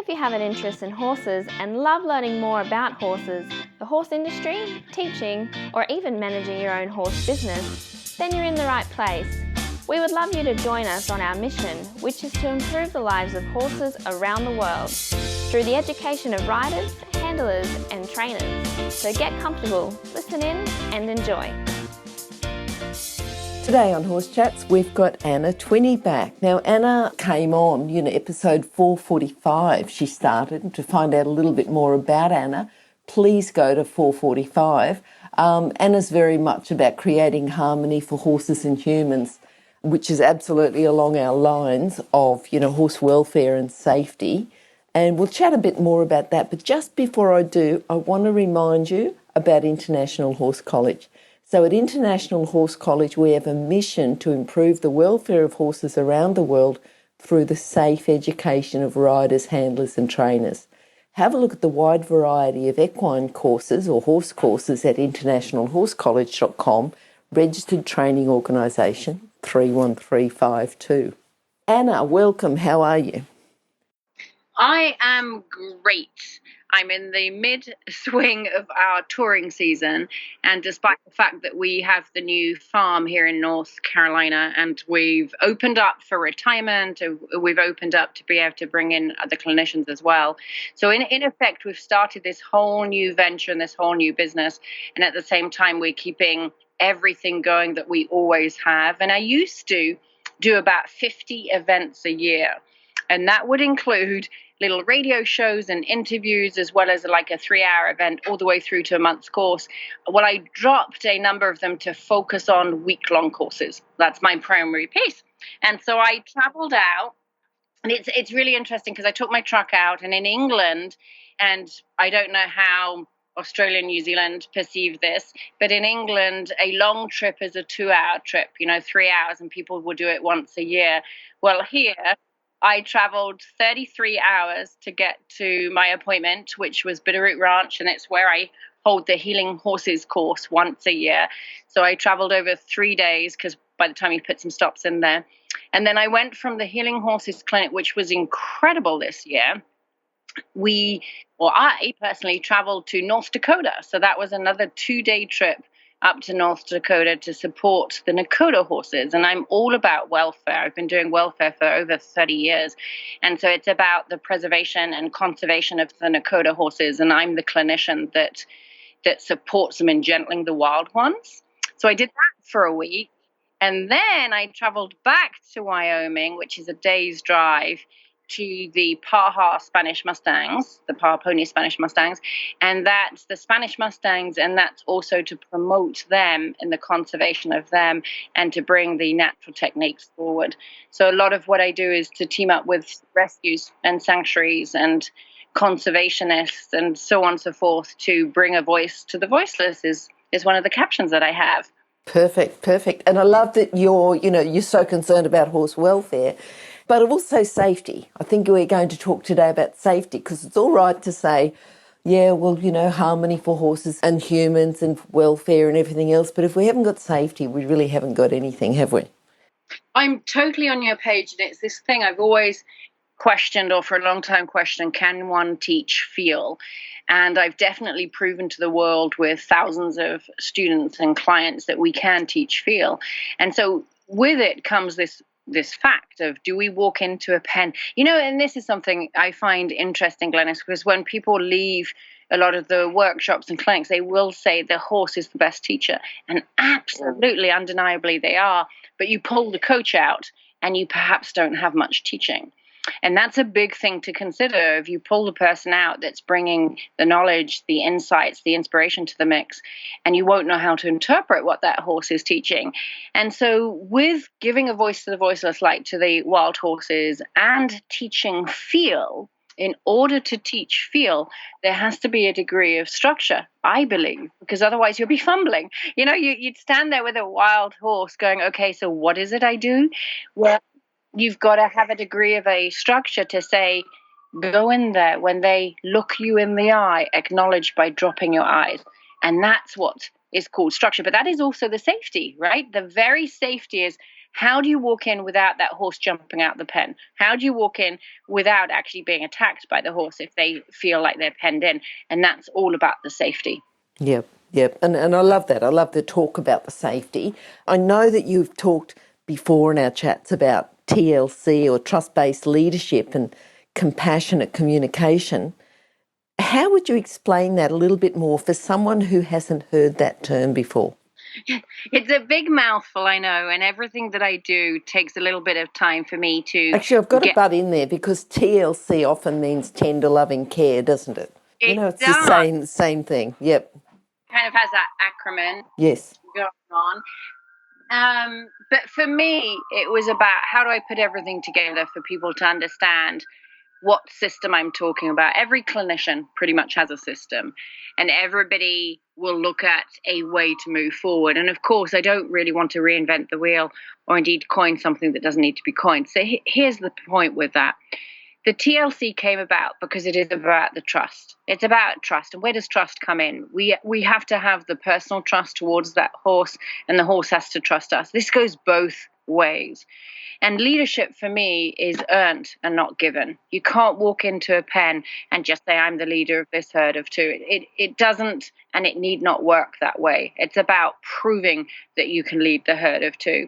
If you have an interest in horses and love learning more about horses, the horse industry, teaching, or even managing your own horse business, then you're in the right place. We would love you to join us on our mission, which is to improve the lives of horses around the world through the education of riders, handlers, and trainers. So get comfortable, listen in, and enjoy. Today on Horse Chats, we've got Anna Twinney back. Now, Anna came on, episode 445 she started. And to find out a little bit more about Anna, please go to 445. Anna's very much about creating harmony for horses and humans, which is absolutely along our lines of, horse welfare and safety. And we'll chat a bit more about that. But just before I do, I want to remind you about International Horse College. So at International Horse College, we have a mission to improve the welfare of horses around the world through the safe education of riders, handlers and trainers. Have a look at the wide variety of equine courses or horse courses at internationalhorsecollege.com, registered training organisation 31352. Anna, welcome. How are you? I am great. I'm in the mid-swing of our touring season, and despite the fact that we have the new farm here in North Carolina and we've opened up for retirement, we've opened up to be able to bring in other clinicians as well. So in effect, we've started this whole new venture and this whole new business, and at the same time, we're keeping everything going that we always have. And I used to do about 50 events a year, and that would include little radio shows and interviews, as well as like a 3-hour event all the way through to a month's course. Well, I dropped a number of them to focus on week-long courses. That's my primary piece. And so I traveled out, and it's really interesting because I took my truck out, and in England, and I don't know how Australia and New Zealand perceive this, but in England, a long trip is a 2-hour trip, 3 hours, and people will do it once a year. Well, here, I traveled 33 hours to get to my appointment, which was Bitterroot Ranch, and it's where I hold the Healing Horses course once a year. So I traveled over 3 days because by the time you put some stops in there. And then I went from the Healing Horses clinic, which was incredible this year. I personally traveled to North Dakota. So that was another 2-day trip up to North Dakota to support the Nakota horses. And I'm all about welfare. I've been doing welfare for over 30 years. And so it's about the preservation and conservation of the Nakota horses. And I'm the clinician that supports them in gentling the wild ones. So I did that for a week. And then I traveled back to Wyoming, which is a day's drive, to the Paha Spanish Mustangs, the Paha Pony Spanish Mustangs, and that's the Spanish Mustangs, and that's also to promote them and the conservation of them and to bring the natural techniques forward. So a lot of what I do is to team up with rescues and sanctuaries and conservationists and so on and so forth to bring a voice to the voiceless is one of the captions that I have. Perfect. And I love that you're so concerned about horse welfare, but also safety. I think we're going to talk today about safety because it's all right to say, harmony for horses and humans and welfare and everything else. But if we haven't got safety, we really haven't got anything, have we? I'm totally on your page. And it's this thing I've always questioned, or for a long time questioned, can one teach feel? And I've definitely proven to the world with thousands of students and clients that we can teach feel. And so with it comes this fact of, do we walk into a pen? And this is something I find interesting, Glenys, because when people leave a lot of the workshops and clinics, they will say the horse is the best teacher. And absolutely, undeniably they are. But you pull the coach out and you perhaps don't have much teaching. And that's a big thing to consider. If you pull the person out that's bringing the knowledge, the insights, the inspiration to the mix, and you won't know how to interpret what that horse is teaching. And so with giving a voice to the voiceless, like to the wild horses, and teaching feel, in order to teach feel, there has to be a degree of structure, I believe, because otherwise you'll be fumbling. You'd stand there with a wild horse going, okay, so what is it I do? Well, you've got to have a degree of a structure to say, go in there. When they look you in the eye, acknowledge by dropping your eyes. And that's what is called structure. But that is also the safety, right? The very safety is How do you walk in without that horse jumping out the pen? How do you walk in without actually being attacked by the horse if they feel like they're penned in? And that's all about the safety. Yep, yep. And I love that. I love the talk about the safety. I know that you've talked before in our chats about TLC or trust-based leadership and compassionate communication. How would you explain that a little bit more for someone who hasn't heard that term before? It's a big mouthful, I know, and everything that I do takes a little bit of time for me to... Actually, I've got to butt in there because TLC often means tender, loving care, doesn't it? It's the same thing. Yep. Kind of has that acronym. Yes. Going on. But for me, it was about how do I put everything together for people to understand what system I'm talking about. Every clinician pretty much has a system, and everybody will look at a way to move forward. And of course, I don't really want to reinvent the wheel or indeed coin something that doesn't need to be coined. So here's the point with that. The TLC came about because it is about the trust. It's about trust. And where does trust come in? We have to have the personal trust towards that horse, and the horse has to trust us. This goes both ways. And leadership for me is earned and not given. You can't walk into a pen and just say, I'm the leader of this herd of two. It doesn't, and it need not work that way. It's about proving that you can lead the herd of two.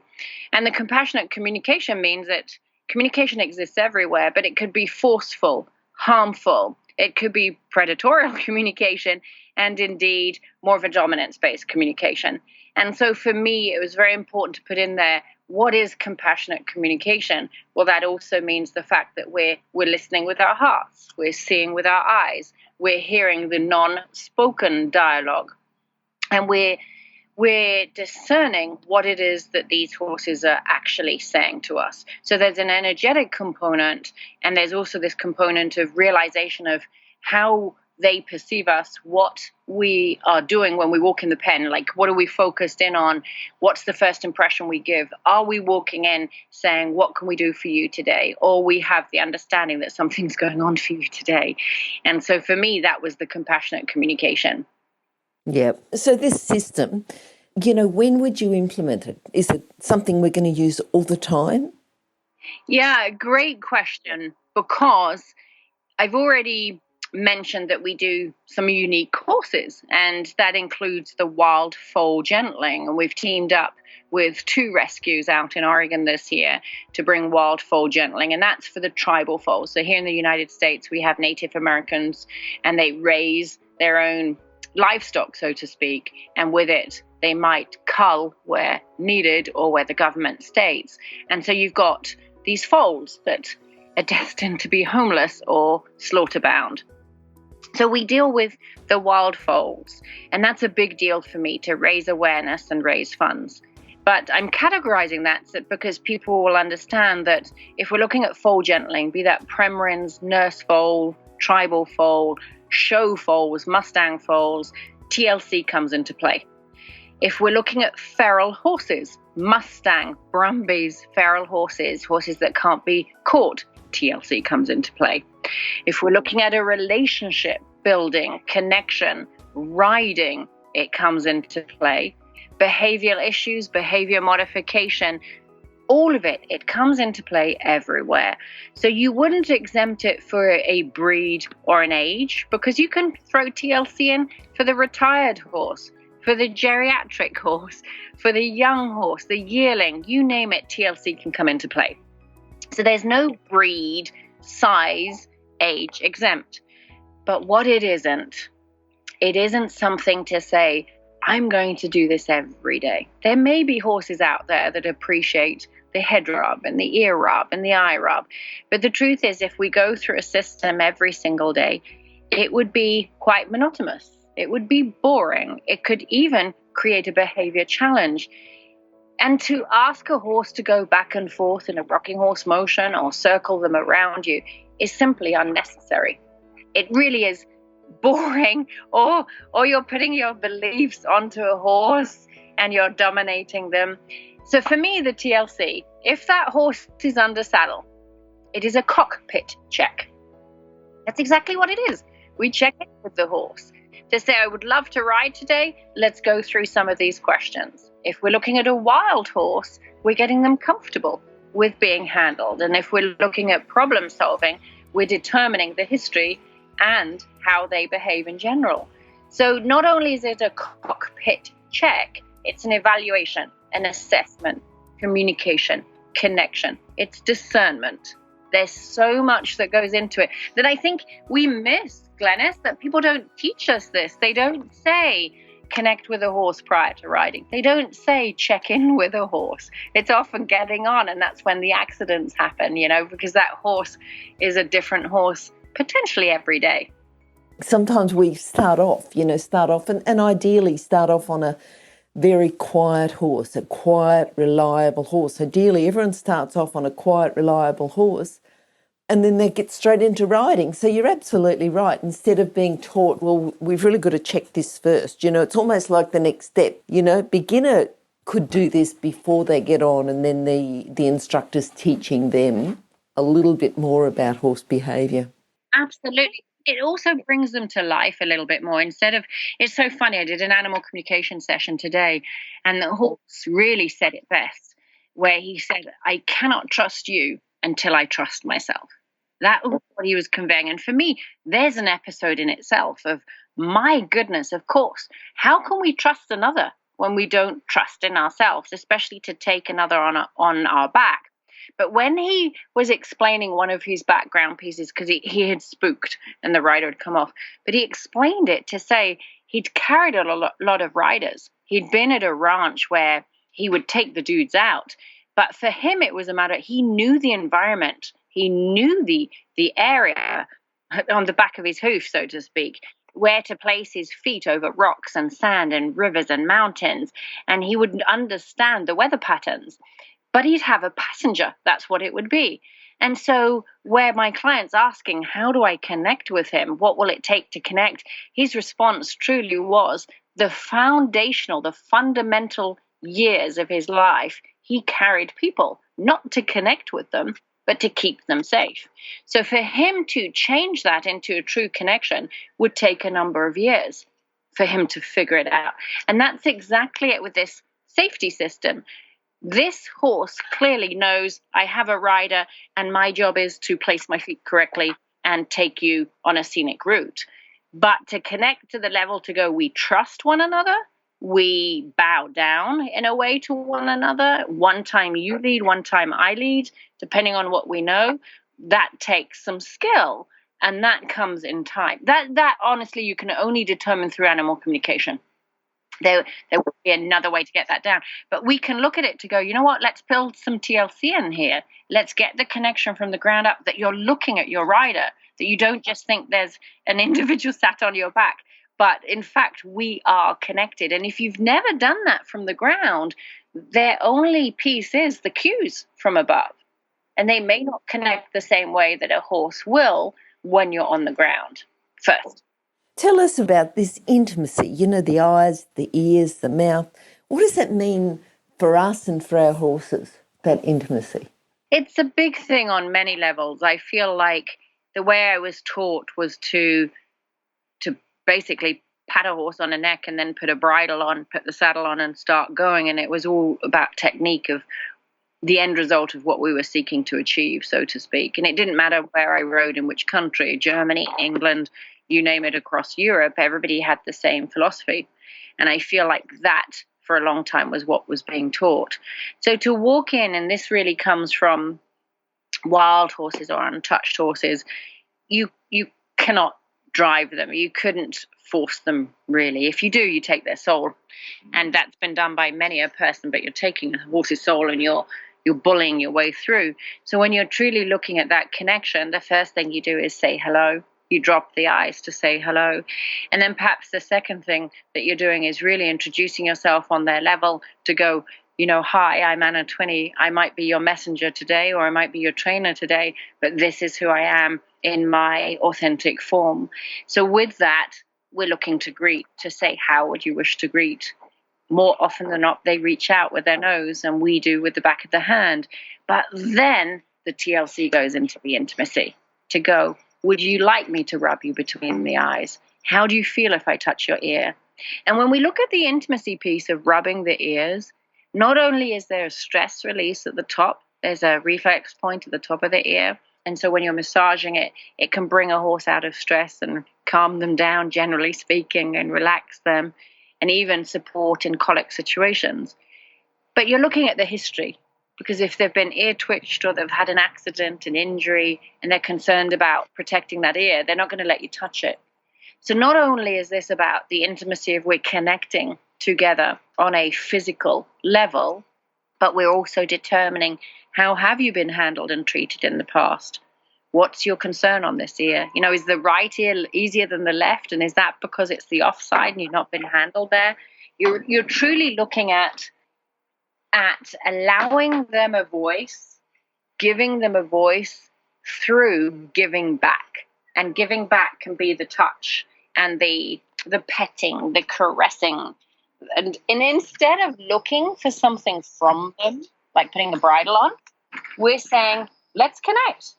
And the compassionate communication means that communication exists everywhere, but it could be forceful, harmful. It could be predatorial communication, and indeed more of a dominance-based communication. And so for me, it was very important to put in there, what is compassionate communication? Well, that also means the fact that we're listening with our hearts, we're seeing with our eyes, we're hearing the non-spoken dialogue, and we're discerning what it is that these horses are actually saying to us. So there's an energetic component, and there's also this component of realization of how they perceive us, what we are doing when we walk in the pen, like what are we focused in on, what's the first impression we give, are we walking in saying, what can we do for you today, or we have the understanding that something's going on for you today. And so for me, that was the compassionate communication. Yeah. So this system, when would you implement it? Is it something we're going to use all the time? Yeah, great question, because I've already mentioned that we do some unique courses, and that includes the wild foal gentling. And we've teamed up with 2 rescues out in Oregon this year to bring wild foal gentling, and that's for the tribal foals. So here in the United States, we have Native Americans, and they raise their own livestock, so to speak, and with it, they might cull where needed or where the government states. And so you've got these foals that are destined to be homeless or slaughter-bound. So we deal with the wild foals, and that's a big deal for me to raise awareness and raise funds. But I'm categorizing that because people will understand that if we're looking at foal gentling, be that Premarins, nurse foal, tribal foal, show foals, Mustang foals, TLC comes into play. If we're looking at feral horses, Mustang, Brumbies, feral horses, horses that can't be caught, TLC comes into play. If we're looking at a relationship building, connection, riding, it comes into play. Behavioral issues, behavior modification, all of it, it comes into play everywhere. So you wouldn't exempt it for a breed or an age, because you can throw TLC in for the retired horse, for the geriatric horse, for the young horse, the yearling, you name it, TLC can come into play. So there's no breed, size, age exempt. But what it isn't something to say, I'm going to do this every day. There may be horses out there that appreciate the head rub and the ear rub and the eye rub. But the truth is, if we go through a system every single day, it would be quite monotonous. It would be boring. It could even create a behavior challenge. And to ask a horse to go back and forth in a rocking horse motion or circle them around you is simply unnecessary. It really is boring, or you're putting your beliefs onto a horse and you're dominating them. So for me, the TLC, if that horse is under saddle, it is a cockpit check. That's exactly what it is. We check in with the horse to say, I would love to ride today. Let's go through some of these questions. If we're looking at a wild horse, we're getting them comfortable with being handled. And if we're looking at problem solving, we're determining the history and how they behave in general. So not only is it a cockpit check, it's an evaluation, an assessment, communication, connection. It's discernment. There's so much that goes into it that I think we miss, Glenys, that people don't teach us this. They don't say connect with a horse prior to riding. They don't say check in with a horse. It's often getting on, and that's when the accidents happen, because that horse is a different horse potentially every day. Sometimes we start off and ideally start off on a very quiet horse, a quiet, reliable horse. Ideally, everyone starts off on a quiet, reliable horse, and then they get straight into riding. So you're absolutely right. Instead of being taught, well, we've really got to check this first. It's almost like the next step. Beginner could do this before they get on, and then the instructor's teaching them a little bit more about horse behaviour. Absolutely. It also brings them to life a little bit more. It's so funny, I did an animal communication session today, and the horse really said it best, where he said, I cannot trust you until I trust myself. That was what he was conveying. And for me, there's an episode in itself of, my goodness, of course, how can we trust another when we don't trust in ourselves, especially to take another on our back? But when he was explaining one of his background pieces, because he had spooked and the rider had come off, but he explained it to say he'd carried a lot of riders. He'd been at a ranch where he would take the dudes out. But for him, it was a matter, he knew the environment. He knew the area on the back of his hoof, so to speak, where to place his feet over rocks and sand and rivers and mountains. And he would understand the weather patterns. But he'd have a passenger. That's what it would be. And so where my client's asking, how do I connect with him? What will it take to connect? His response truly was the fundamental years of his life, he carried people, not to connect with them, but to keep them safe. So for him to change that into a true connection would take a number of years for him to figure it out. And that's exactly it with this safety system. This horse clearly knows I have a rider and my job is to place my feet correctly and take you on a scenic route. But to connect to the level to go, we trust one another, we bow down in a way to one another. One time you lead, one time I lead, depending on what we know. That takes some skill, and that comes in time. That honestly, you can only determine through animal communication. There would be another way to get that down. But we can look at it to go, you know what, let's build some TLC in here. Let's get the connection from the ground up, that you're looking at your rider, that you don't just think there's an individual sat on your back, but in fact, we are connected. And if you've never done that from the ground, their only piece is the cues from above. And they may not connect the same way that a horse will when you're on the ground first. Tell us about this intimacy, the eyes, the ears, the mouth. What does that mean for us and for our horses, that intimacy? It's a big thing on many levels. I feel like the way I was taught was to basically pat a horse on the neck and then put a bridle on, put the saddle on and start going. And it was all about technique of the end result of what we were seeking to achieve, so to speak. And it didn't matter where I rode, in which country, Germany, England, you name it, across Europe, everybody had the same philosophy. And I feel like that for a long time was what was being taught. So to walk in, and this really comes from wild horses or untouched horses, you cannot drive them. You couldn't force them, really. If you do, you take their soul. And that's been done by many a person, but you're taking a horse's soul and you're bullying your way through. So when you're truly looking at that connection, the first thing you do is say hello. You drop the eyes to say hello. And then perhaps the second thing that you're doing is really introducing yourself on their level to go, hi, I'm Anna Twinney. I might be your messenger today, or I might be your trainer today, but this is who I am in my authentic form. So with that, we're looking to greet, to say, how would you wish to greet? More often than not, they reach out with their nose, and we do with the back of the hand. But then the TLC goes into the intimacy to go, would you like me to rub you between the eyes? How do you feel if I touch your ear? And when we look at the intimacy piece of rubbing the ears, not only is there a stress release at the top, there's a reflex point at the top of the ear. And so when you're massaging it, it can bring a horse out of stress and calm them down, generally speaking, and relax them, and even support in colic situations. But you're looking at the history, because if they've been ear twitched or they've had an accident, an injury, and they're concerned about protecting that ear, they're not going to let you touch it. So not only is this about the intimacy of we're connecting together on a physical level, but we're also determining how have you been handled and treated in the past? What's your concern on this ear? Is the right ear easier than the left? And is that because it's the offside and you've not been handled there? You're truly looking at allowing them a voice, giving them a voice through giving back. And giving back can be the touch and the petting, the caressing. And instead of looking for something from them, like putting the bridle on, we're saying, let's connect.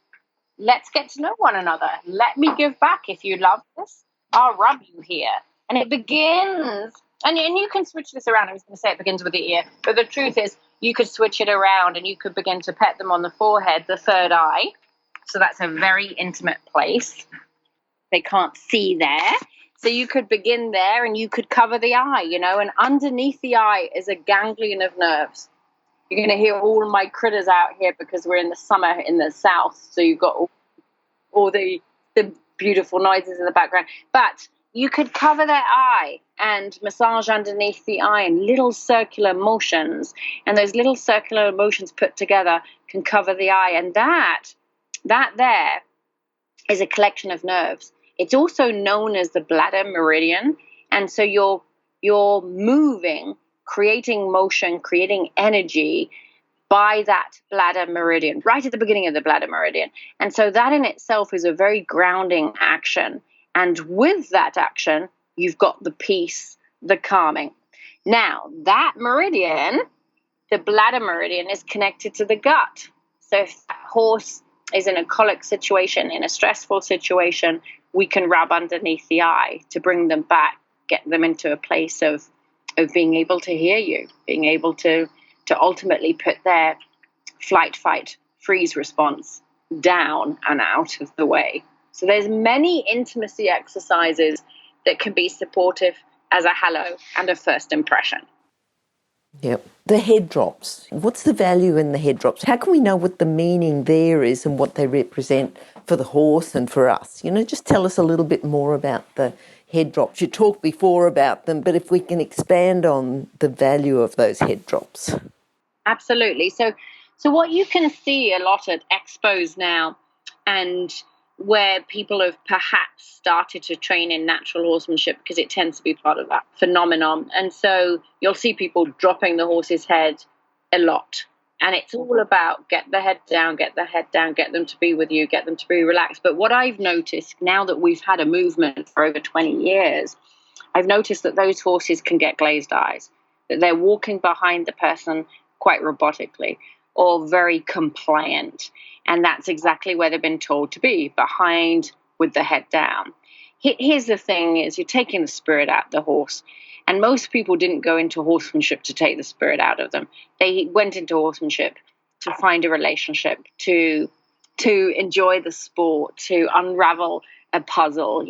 Let's get to know one another. Let me give back. If you love this, I'll rub you here. And it begins, and you can switch this around. I was going to say it begins with the ear, but the truth is you could switch it around and you could begin to pet them on the forehead, the third eye. So that's a very intimate place. They can't see there. So you could begin there and you could cover the eye, and underneath the eye is a ganglion of nerves. You're going to hear all my critters out here because we're in the summer in the south. So you've got all the beautiful noises in the background. But you could cover their eye and massage underneath the eye in little circular motions. And those little circular motions put together can cover the eye. And that there is a collection of nerves. It's also known as the bladder meridian. And so you're moving, creating motion, creating energy by that bladder meridian, right at the beginning of the bladder meridian. And so that in itself is a very grounding action. And with that action, you've got the peace, the calming. Now, that meridian, the bladder meridian, is connected to the gut. So if that horse is in a colic situation, in a stressful situation, we can rub underneath the eye to bring them back, get them into a place of being able to hear you, being able to ultimately put their flight, fight, freeze response down and out of the way. So there's many intimacy exercises that can be supportive as a hello and a first impression. Yep. The head drops. What's the value in the head drops? How can we know what the meaning there is and what they represent for the horse and for us? Just tell us a little bit more about the head drops. You talked before about them, but if we can expand on the value of those head drops. Absolutely. So what you can see a lot at expos now, and where people have perhaps started to train in natural horsemanship, because it tends to be part of that phenomenon. And so you'll see people dropping the horse's head a lot. And it's all about get the head down, get them to be with you, get them to be relaxed. But what I've noticed now that we've had a movement for over 20 years, I've noticed that those horses can get glazed eyes, that they're walking behind the person quite robotically or very compliant. And that's exactly where they've been told to be, behind with the head down. Here's the thing is you're taking the spirit out of the horse. And most people didn't go into horsemanship to take the spirit out of them. They went into horsemanship to find a relationship, to enjoy the sport, to unravel a puzzle,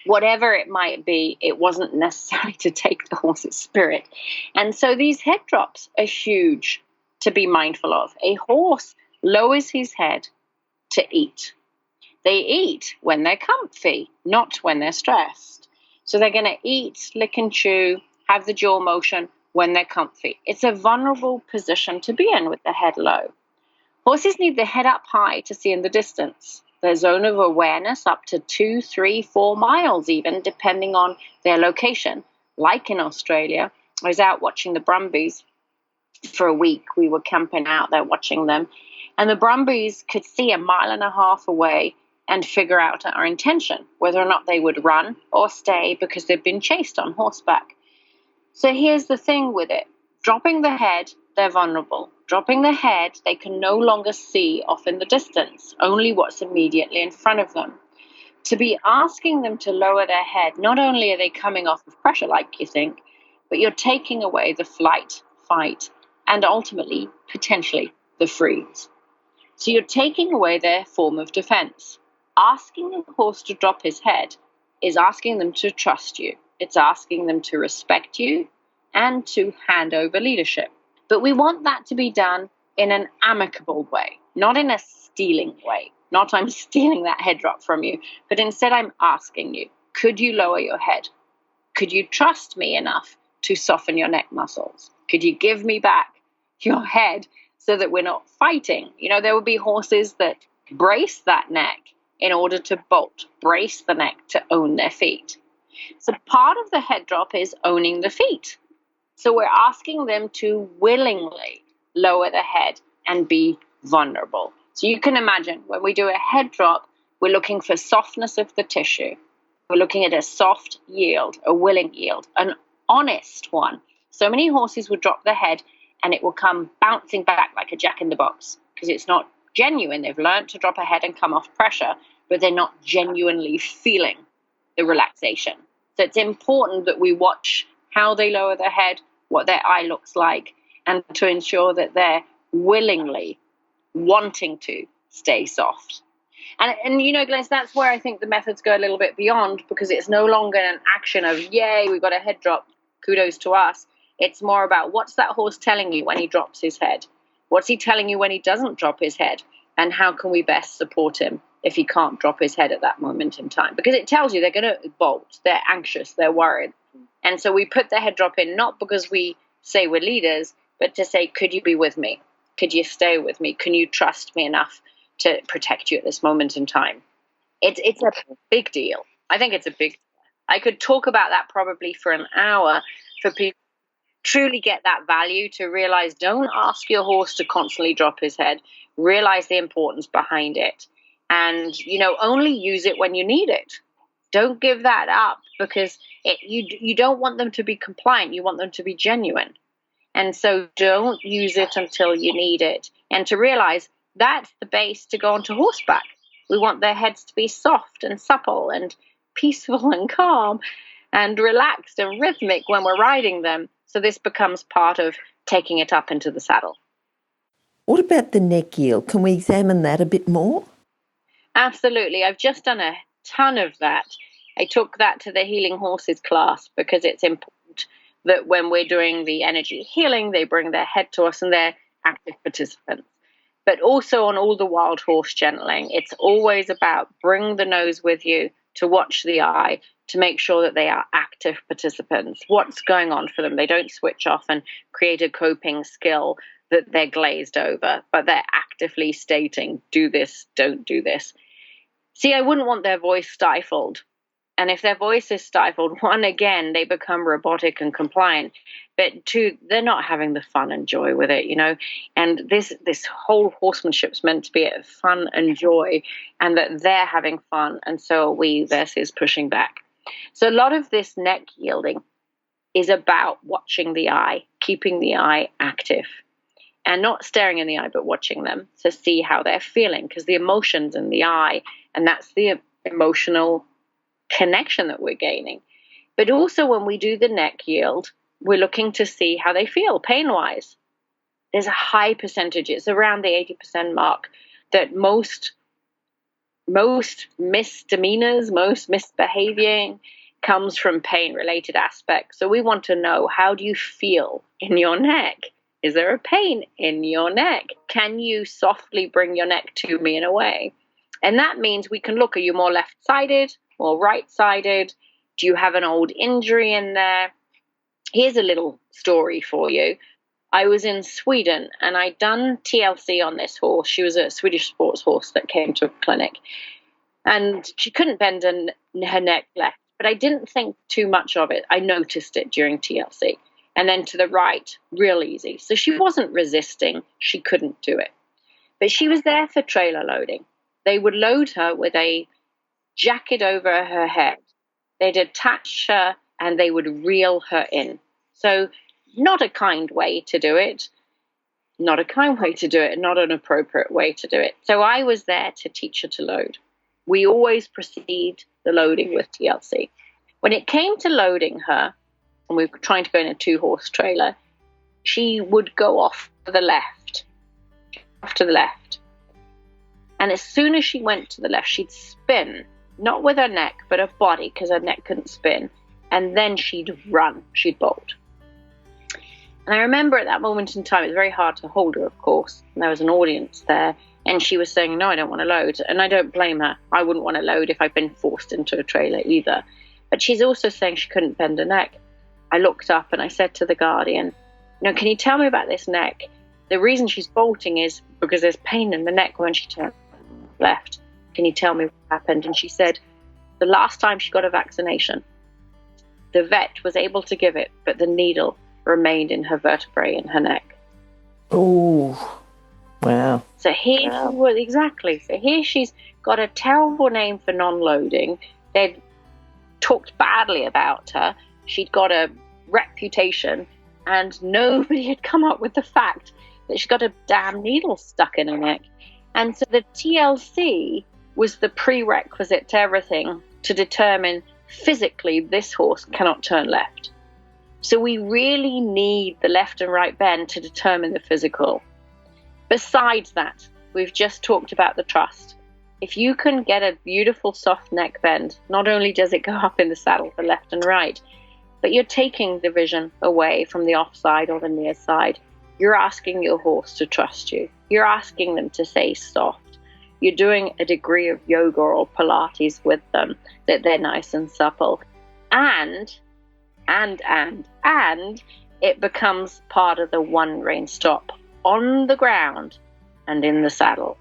whatever it might be. It wasn't necessarily to take the horse's spirit. And so these head drops are huge to be mindful of. A horse lowers his head to eat. They eat when they're comfy, not when they're stressed. So they're going to eat, lick and chew, have the jaw motion when they're comfy. It's a vulnerable position to be in with the head low. Horses need the head up high to see in the distance. Their zone of awareness up to 2, 3, 4 miles even, depending on their location. Like in Australia, I was out watching the Brumbies for a week. We were camping out there watching them. And the Brumbies could see 1.5 miles away and figure out our intention, whether or not they would run or stay because they've been chased on horseback. So here's the thing with it. Dropping the head, they're vulnerable. Dropping the head, they can no longer see off in the distance, only what's immediately in front of them. To be asking them to lower their head, not only are they coming off of pressure like you think, but you're taking away the flight, fight, and ultimately, potentially, the freeze. So you're taking away their form of defense. Asking a horse to drop his head is asking them to trust you. It's asking them to respect you and to hand over leadership. But we want that to be done in an amicable way, not in a stealing way. Not I'm stealing that head drop from you, but instead I'm asking you, could you lower your head? Could you trust me enough to soften your neck muscles? Could you give me back your head so that we're not fighting? There would be horses that brace that neck in order to bolt, brace the neck to own their feet. So part of the head drop is owning the feet. So we're asking them to willingly lower the head and be vulnerable. So you can imagine when we do a head drop, we're looking for softness of the tissue. We're looking at a soft yield, a willing yield, an honest one. So many horses would drop their head and it will come bouncing back like a jack in the box because it's not genuine. They've learned to drop a head and come off pressure, but they're not genuinely feeling the relaxation. So it's important that we watch how they lower their head, what their eye looks like, and to ensure that they're willingly wanting to stay soft. And Glenys, that's where I think the methods go a little bit beyond, because it's no longer an action of, yay, we got a head drop, kudos to us. It's more about what's that horse telling you when he drops his head? What's he telling you when he doesn't drop his head? And how can we best support him if he can't drop his head at that moment in time? Because it tells you they're going to bolt, they're anxious, they're worried. And so we put the head drop in, not because we say we're leaders, but to say, could you be with me? Could you stay with me? Can you trust me enough to protect you at this moment in time? It's a big deal. I think it's a big deal. I could talk about that probably for an hour for people to truly get that value, to realize don't ask your horse to constantly drop his head. Realize the importance behind it. And, only use it when you need it. Don't give that up because you don't want them to be compliant. You want them to be genuine. And so don't use it until you need it. And to realize that's the base to go onto horseback. We want their heads to be soft and supple and peaceful and calm and relaxed and rhythmic when we're riding them. So this becomes part of taking it up into the saddle. What about the neck yield? Can we examine that a bit more? Absolutely. I've just done a ton of that. I took that to the Healing Horses class because it's important that when we're doing the energy healing, they bring their head to us and they're active participants. But also on all the wild horse gentling, it's always about bring the nose with you to watch the eye, to make sure that they are active participants. What's going on for them? They don't switch off and create a coping skill that they're glazed over, but they're actively stating, do this, don't do this. See, I wouldn't want their voice stifled. And if their voice is stifled, one, again, they become robotic and compliant. But two, they're not having the fun and joy with it, And this whole horsemanship is meant to be fun and joy, and that they're having fun, and so are we versus pushing back. So a lot of this neck yielding is about watching the eye, keeping the eye active. And not staring in the eye, but watching them to see how they're feeling, because the emotions in the eye, and that's the emotional connection that we're gaining. But also when we do the neck yield, we're looking to see how they feel pain-wise. There's a high percentage, it's around the 80% mark, that most misdemeanors, most misbehaving comes from pain-related aspects. So we want to know, how do you feel in your neck? Is there a pain in your neck? Can you softly bring your neck to me in a way? And that means we can look, are you more left-sided, more right-sided? Do you have an old injury in there? Here's a little story for you. I was in Sweden and I'd done TLC on this horse. She was a Swedish sports horse that came to a clinic. And she couldn't bend her neck left, but I didn't think too much of it. I noticed it during TLC. And then to the right, real easy. So she wasn't resisting. She couldn't do it. But she was there for trailer loading. They would load her with a jacket over her head. They'd attach her and they would reel her in. So not a kind way to do it. Not a kind way to do it. Not an appropriate way to do it. So I was there to teach her to load. We always precede the loading with TLC. When it came to loading her, and we were trying to go in a 2-horse trailer, she would go off to the left, And as soon as she went to the left, she'd spin, not with her neck, but her body, because her neck couldn't spin. And then she'd run, she'd bolt. And I remember at that moment in time, it was very hard to hold her, of course. And there was an audience there. And she was saying, no, I don't want to load. And I don't blame her. I wouldn't want to load if I'd been forced into a trailer either. But she's also saying she couldn't bend her neck. I looked up and I said to the Guardian, can you tell me about this neck? The reason she's bolting is because there's pain in the neck when she turns left. Can you tell me what happened? And she said, the last time she got a vaccination, the vet was able to give it, but the needle remained in her vertebrae in her neck. Oh, wow. So here, well, exactly. So here she's got a terrible name for non-loading. They'd talked badly about her. She'd got a reputation, and nobody had come up with the fact that she got a damn needle stuck in her neck. And so the TLC was the prerequisite to everything to determine physically this horse cannot turn left. So we really need the left and right bend to determine the physical. Besides that, we've just talked about the trust. If you can get a beautiful soft neck bend, not only does it go up in the saddle for left and right, but you're taking the vision away from the offside or the near side. You're asking your horse to trust you. You're asking them to say soft. You're doing a degree of yoga or Pilates with them, that they're nice and supple. And it becomes part of the one rein stop on the ground and in the saddle.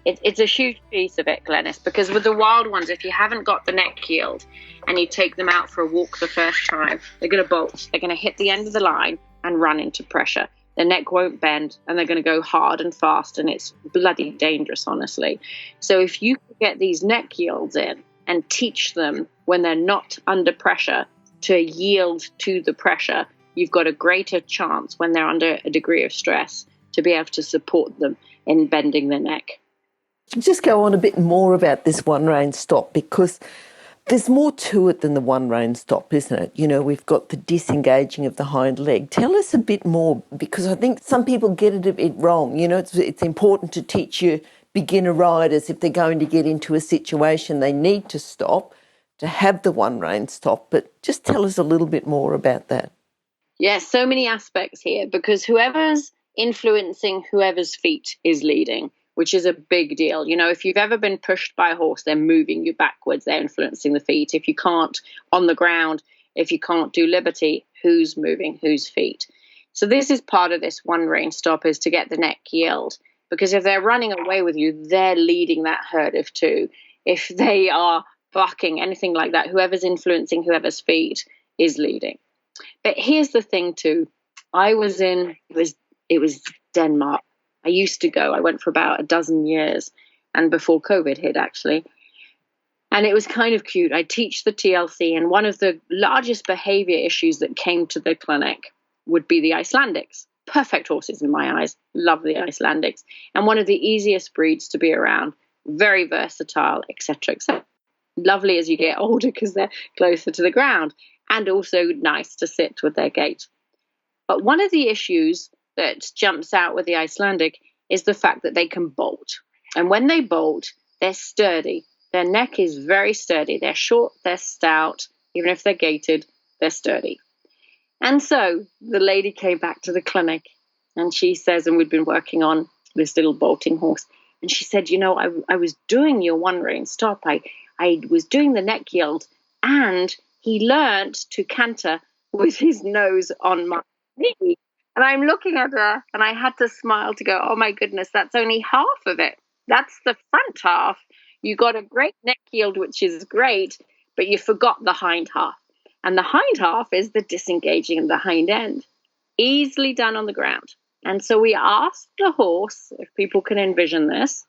It's a huge piece of it, Glenys, because with the wild ones, if you haven't got the neck healed and you take them out for a walk the first time, they're going to bolt. They're going to hit the end of the line and run into pressure. Their neck won't bend and they're going to go hard and fast, and it's bloody dangerous, honestly. So if you can get these neck yields in and teach them when they're not under pressure to yield to the pressure, you've got a greater chance when they're under a degree of stress to be able to support them in bending their neck. Just go on a bit more about this one rein stop, because there's more to it than the one rein stop, isn't it? We've got the disengaging of the hind leg. Tell us a bit more, because I think some people get it a bit wrong. It's important to teach your beginner riders, if they're going to get into a situation they need to stop, to have the one rein stop. But just tell us a little bit more about that. Yes, so many aspects here, because whoever's influencing whoever's feet is leading, which is a big deal. If you've ever been pushed by a horse, they're moving you backwards, they're influencing the feet. If you can't on the ground, if you can't do liberty, who's moving whose feet? So this is part of this one rein stop, is to get the neck yield, because if they're running away with you, they're leading that herd of two. If they are bucking, anything like that, whoever's influencing whoever's feet is leading. But here's the thing too. I was in, it was Denmark. I went for about a dozen years, and before COVID hit, actually. And it was kind of cute. I teach the TLC, and one of the largest behavior issues that came to the clinic would be the Icelandics. Perfect horses in my eyes. Love the Icelandics. And one of the easiest breeds to be around. Very versatile, etc., etc. Lovely as you get older because they're closer to the ground, and also nice to sit with their gait. But one of the issues that jumps out with the Icelandic is the fact that they can bolt. And when they bolt, they're sturdy. Their neck is very sturdy. They're short, they're stout. Even if they're gaited, they're sturdy. And so the lady came back to the clinic, and she says, and we'd been working on this little bolting horse, and she said, I was doing your one rein stop. I was doing the neck yield, and he learned to canter with his nose on my knee. And I'm looking at her, and I had to smile to go, oh my goodness, that's only half of it. That's the front half. You got a great neck yield, which is great, but you forgot the hind half. And the hind half is the disengaging of the hind end. Easily done on the ground. And so we asked the horse, if people can envision this,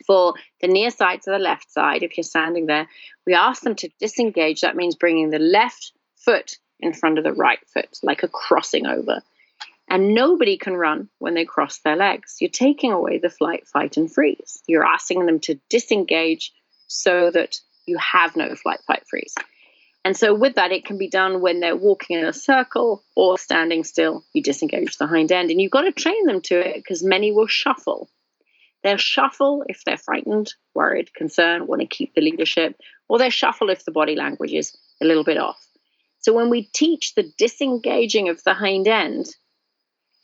for the near side to the left side, if you're standing there, we asked them to disengage. That means bringing the left foot in front of the right foot, like a crossing over. And nobody can run when they cross their legs. You're taking away the flight, fight, and freeze. You're asking them to disengage so that you have no flight, fight, freeze. And so with that, it can be done when they're walking in a circle or standing still. You disengage the hind end, and you've got to train them to it because many will shuffle. They'll shuffle if they're frightened, worried, concerned, want to keep the leadership, or they'll shuffle if the body language is a little bit off. So when we teach the disengaging of the hind end,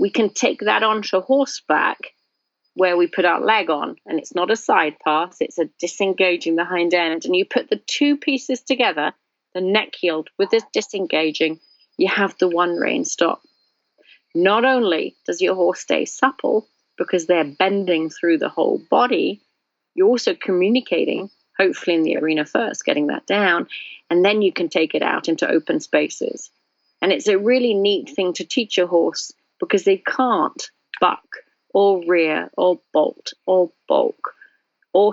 we can take that onto horseback where we put our leg on, and it's not a side pass, it's a disengaging the hind end. And you put the two pieces together, the neck yield with this disengaging, you have the one rein stop. Not only does your horse stay supple because they're bending through the whole body, you're also communicating, hopefully in the arena first, getting that down, and then you can take it out into open spaces. And it's a really neat thing to teach your horse because they can't buck or rear or bolt or balk, or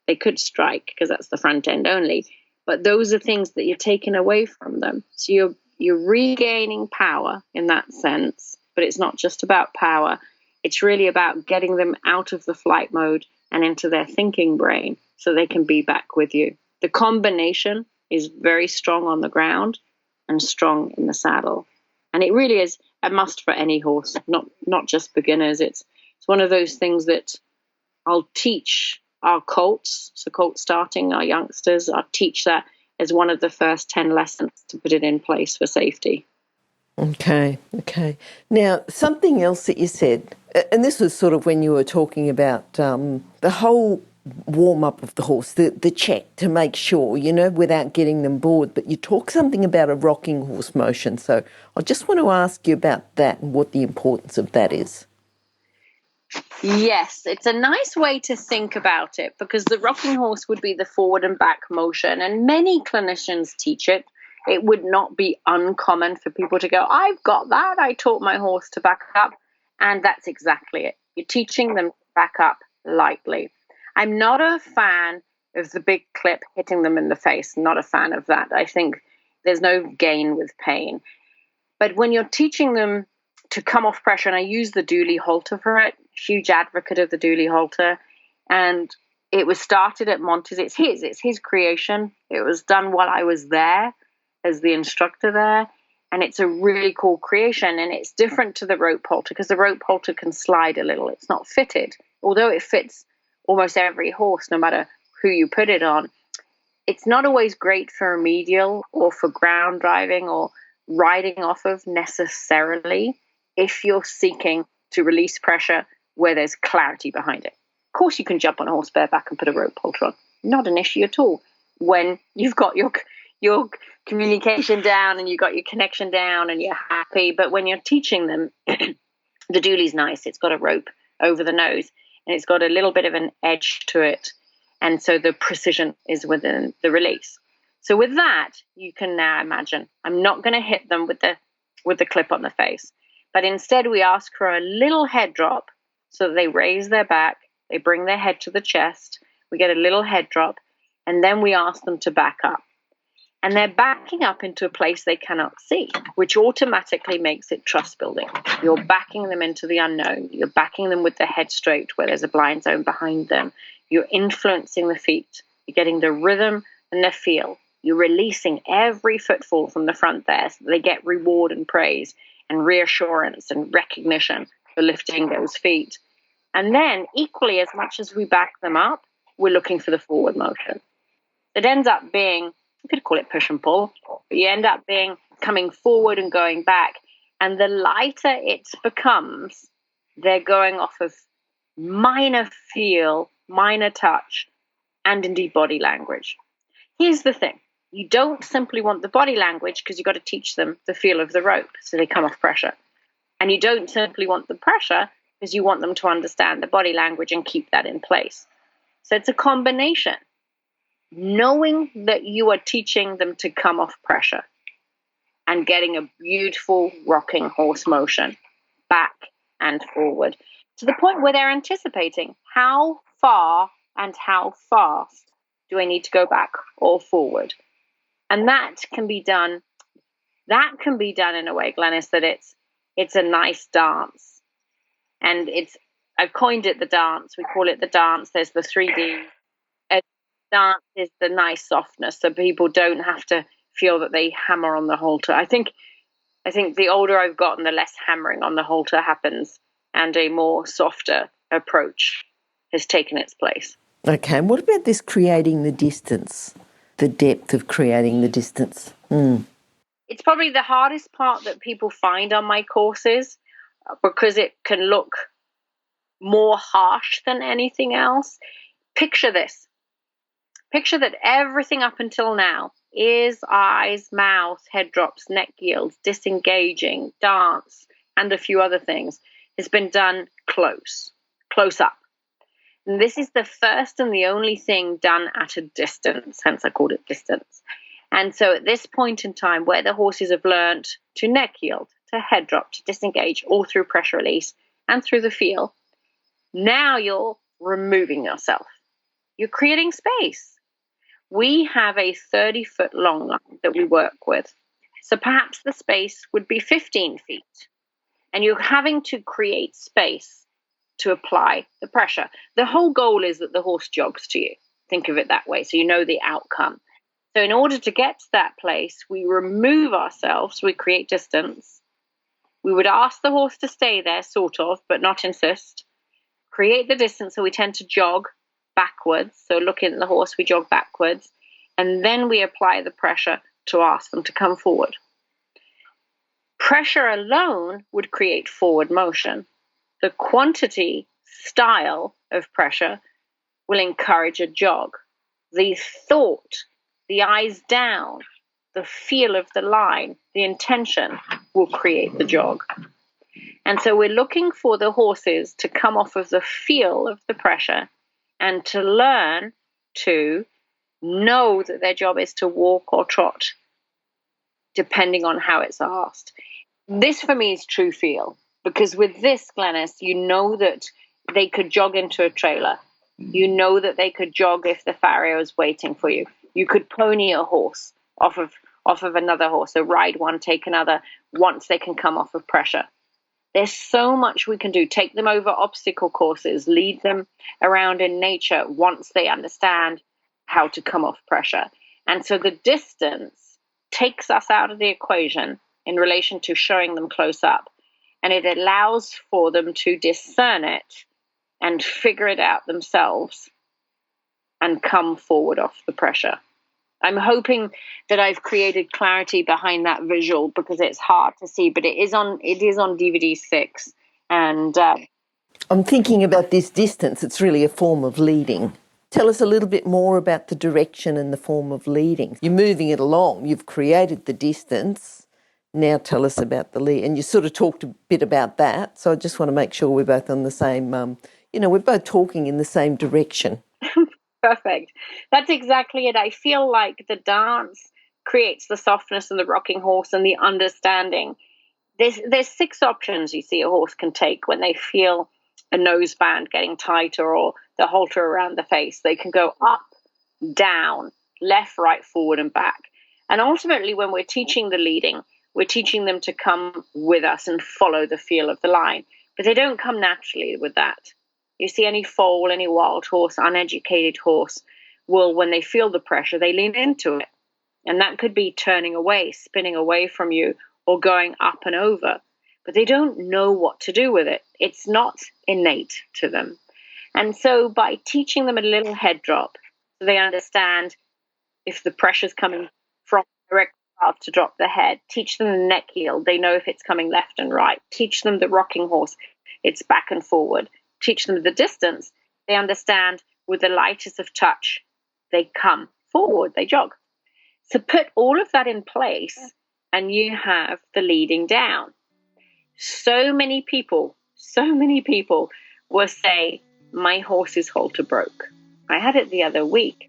they could strike because that's the front end only. But those are things that you're taking away from them. So you're regaining power in that sense, but it's not just about power. It's really about getting them out of the flight mode and into their thinking brain so they can be back with you. The combination is very strong on the ground and strong in the saddle. And it really is a must for any horse, not just beginners. It's one of those things that I'll teach our colts, so colt starting, our youngsters, I'll teach that as one of the first 10 lessons to put it in place for safety. Okay. Now, something else that you said, and this was sort of when you were talking about the whole warm-up of the horse, the check to make sure, without getting them bored, but you talk something about a rocking horse motion. So I just want to ask you about that and what the importance of that is. Yes, it's a nice way to think about it because the rocking horse would be the forward and back motion, and many clinicians teach it. It would not be uncommon for people to go, I've got that. I taught my horse to back up. And that's exactly it. You're teaching them to back up lightly. I'm not a fan of the big clip hitting them in the face. Not a fan of that. I think there's no gain with pain. But when you're teaching them to come off pressure, and I use the dually halter for it, huge advocate of the dually halter, and it was started at Monty's. It's his creation. It was done while I was there as the instructor there, and it's a really cool creation, and it's different to the rope halter because the rope halter can slide a little. It's not fitted, although it fits almost every horse, no matter who you put it on. It's not always great for remedial or for ground driving or riding off of necessarily if you're seeking to release pressure where there's clarity behind it. Of course, you can jump on a horse bareback and put a rope halter on. Not an issue at all when you've got your communication down and you've got your connection down and you're happy. But when you're teaching them, the dually's nice. It's got a rope over the nose and it's got a little bit of an edge to it. And so the precision is within the release. So with that, you can now imagine, I'm not going to hit them with the clip on the face, but instead we ask for a little head drop so that they raise their back, they bring their head to the chest, we get a little head drop, and then we ask them to back up. And they're backing up into a place they cannot see, which automatically makes it trust building. You're backing them into the unknown. You're backing them with the head straight where there's a blind zone behind them. You're influencing the feet. You're getting the rhythm and the feel. You're releasing every footfall from the front there so that they get reward and praise and reassurance and recognition for lifting those feet. And then equally as much as we back them up, we're looking for the forward motion. It ends up being, you could call it push and pull, but you end up being coming forward and going back. And the lighter it becomes, they're going off of minor feel, minor touch, and indeed body language. Here's the thing. You don't simply want the body language because you've got to teach them the feel of the rope so they come off pressure. And you don't simply want the pressure because you want them to understand the body language and keep that in place. So it's a combination. Knowing that you are teaching them to come off pressure and getting a beautiful rocking horse motion back and forward to the point where they're anticipating how far and how fast do I need to go back or forward. And that can be done in a way, Glenys, that it's a nice dance. And I've coined it the dance. We call it the dance. There's the 3D. Dance is the nice softness, so people don't have to feel that they hammer on the halter. I think the older I've gotten, the less hammering on the halter happens, and a more softer approach has taken its place. Okay, and what about this creating the distance, the depth of creating the distance? It's probably the hardest part that people find on my courses, because it can look more harsh than anything else. Picture this. Picture that everything up until now, ears, eyes, mouth, head drops, neck yields, disengaging, dance, and a few other things, has been done close up. And this is the first and the only thing done at a distance, hence I called it distance. And so at this point in time, where the horses have learned to neck yield, to head drop, to disengage, all through pressure release and through the feel, now you're removing yourself. You're creating space. We have a 30-foot long line that we work with. So perhaps the space would be 15 feet. And you're having to create space to apply the pressure. The whole goal is that the horse jogs to you. Think of it that way, so you know the outcome. So in order to get to that place, we remove ourselves, we create distance. We would ask the horse to stay there, sort of, but not insist. Create the distance, so we tend to jog backwards. So looking at the horse, we jog backwards. And then we apply the pressure to ask them to come forward. Pressure alone would create forward motion. The quantity, style of pressure will encourage a jog. The thought, the eyes down, the feel of the line, the intention will create the jog. And so we're looking for the horses to come off of the feel of the pressure and to learn to know that their job is to walk or trot, depending on how it's asked. This for me is true feel, because with this, Glenys, you know that they could jog into a trailer. You know that they could jog if the farrier is waiting for you. You could pony a horse off of another horse, so ride one, take another, once they can come off of pressure. There's so much we can do. Take them over obstacle courses, lead them around in nature once they understand how to come off pressure. And so the distance takes us out of the equation in relation to showing them close up. And it allows for them to discern it and figure it out themselves and come forward off the pressure. I'm hoping that I've created clarity behind that visual, because it's hard to see, but it is on DVD 6. And I'm thinking about this distance. It's really a form of leading. Tell us a little bit more about the direction and the form of leading. You're moving it along. You've created the distance. Now tell us about the lead. And you sort of talked a bit about that. So I just want to make sure we're both on the same, we're both talking in the same direction. Perfect. That's exactly it. I feel like the dance creates the softness and the rocking horse and the understanding. There's 6 options you see a horse can take when they feel a noseband getting tighter or the halter around the face. They can go up, down, left, right, forward, and back. And ultimately, when we're teaching the leading, we're teaching them to come with us and follow the feel of the line. But they don't come naturally with that. You see any foal, any wild horse, uneducated horse will, when they feel the pressure, they lean into it. And that could be turning away, spinning away from you, or going up and over. But they don't know what to do with it. It's not innate to them. And so by teaching them a little head drop, they understand if the pressure's coming from direct path to drop the head. Teach them the neck yield. They know if it's coming left and right. Teach them the rocking horse. It's back and forward. Teach them the distance. They understand with the lightest of touch, they come forward, they jog. So put all of that in place and you have the leading down. So many people will say, my horse's halter broke. I had it the other week.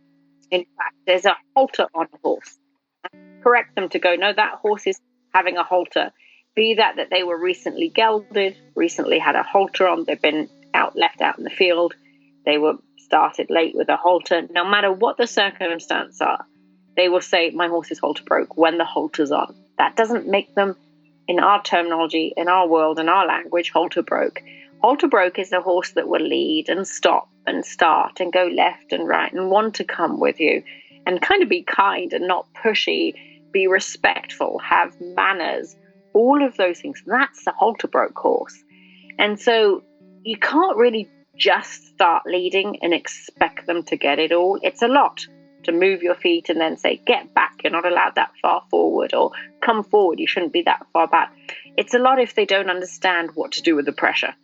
In fact, there's a halter on a horse. Correct them to go, no, that horse is having a halter. Be that they were recently gelded, recently had a halter on, they've been left out in the field, they were started late with a halter. No matter what the circumstances are, they will say, my horse's halter broke when the halter's on. That doesn't make them, in our terminology, in our world, in our language, halter broke. Halter broke is a horse that will lead and stop and start and go left and right and want to come with you and kind of be kind and not pushy, be respectful, have manners, all of those things. That's the halter broke horse. And so you can't really just start leading and expect them to get it all. It's a lot to move your feet and then say, get back, you're not allowed that far forward, or come forward, you shouldn't be that far back. It's a lot if they don't understand what to do with the pressure.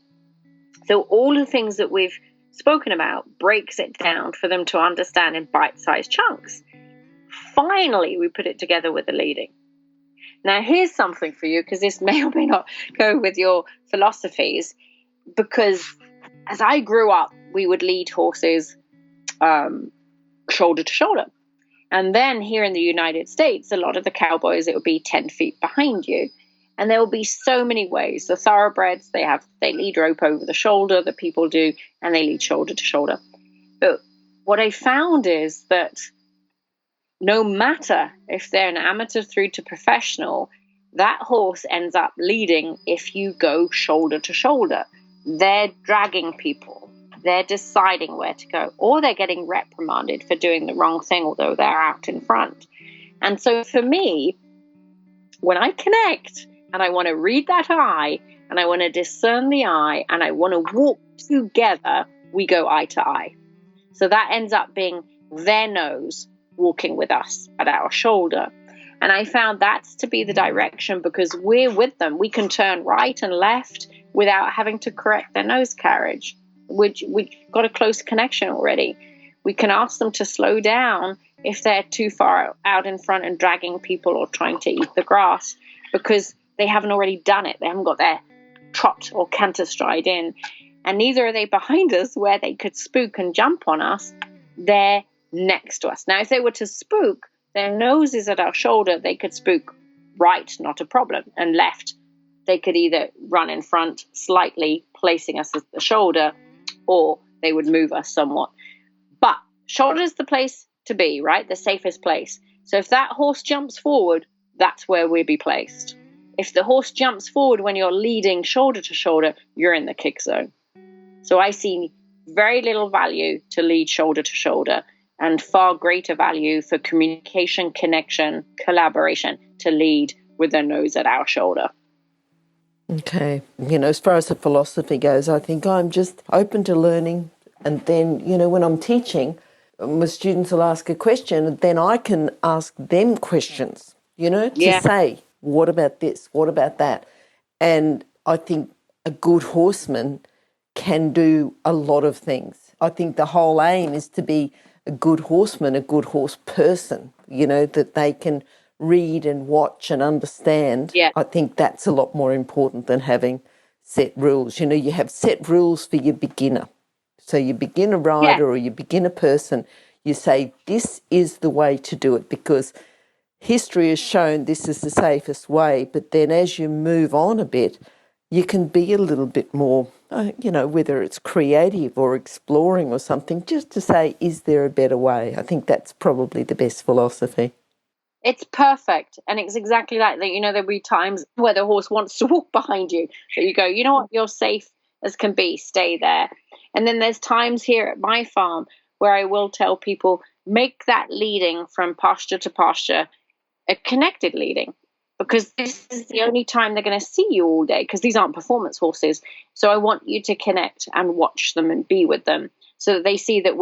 So all the things that we've spoken about breaks it down for them to understand in bite-sized chunks. Finally, we put it together with the leading. Now, here's something for you, because this may or may not go with your philosophies, because as I grew up, we would lead horses shoulder to shoulder. And then here in the United States, a lot of the cowboys, it would be 10 feet behind you. And there will be so many ways. The thoroughbreds, they lead rope over the shoulder, the people do, and they lead shoulder to shoulder. But what I found is that no matter if they're an amateur through to professional, that horse ends up leading if you go shoulder to shoulder. They're dragging people. They're deciding where to go, or they're getting reprimanded for doing the wrong thing, although they're out in front. And so for me, when I connect and I want to read that eye and I want to discern the eye and I want to walk together, we go eye to eye. So that ends up being their nose walking with us at our shoulder. And I found that's to be the direction, because we're with them. We can turn right and left without having to correct their nose carriage. We've got a close connection already. We can ask them to slow down if they're too far out in front and dragging people or trying to eat the grass, because they haven't already done it. They haven't got their trot or canter stride in. And neither are they behind us where they could spook and jump on us. They're next to us. Now, if they were to spook, their nose is at our shoulder, they could spook right, not a problem, and left. They could either run in front slightly, placing us at the shoulder, or they would move us somewhat. But shoulder is the place to be, right? The safest place. So if that horse jumps forward, that's where we'll be placed. If the horse jumps forward when you're leading shoulder to shoulder, you're in the kick zone. So I see very little value to lead shoulder to shoulder, and far greater value for communication, connection, collaboration to lead with the nose at our shoulder. Okay. As far as the philosophy goes, I think I'm just open to learning. And then, when I'm teaching, my students will ask a question, and then I can ask them questions, to say, what about this? What about that? And I think a good horseman can do a lot of things. I think the whole aim is to be a good horseman, a good horse person, that they can read and watch and understand. Yeah. I think that's a lot more important than having set rules. You have set rules for your beginner. So your beginner rider or your beginner person, you say, this is the way to do it, because history has shown this is the safest way. But then as you move on a bit, you can be a little bit more, whether it's creative or exploring or something, just to say, is there a better way? I think that's probably the best philosophy. It's perfect. And it's exactly like that. There'll be times where the horse wants to walk behind you. So you go, you know what, you're safe as can be, stay there. And then there's times here at my farm where I will tell people, make that leading from pasture to pasture a connected leading, because this is the only time they're going to see you all day, because these aren't performance horses. So I want you to connect and watch them and be with them, so that they see that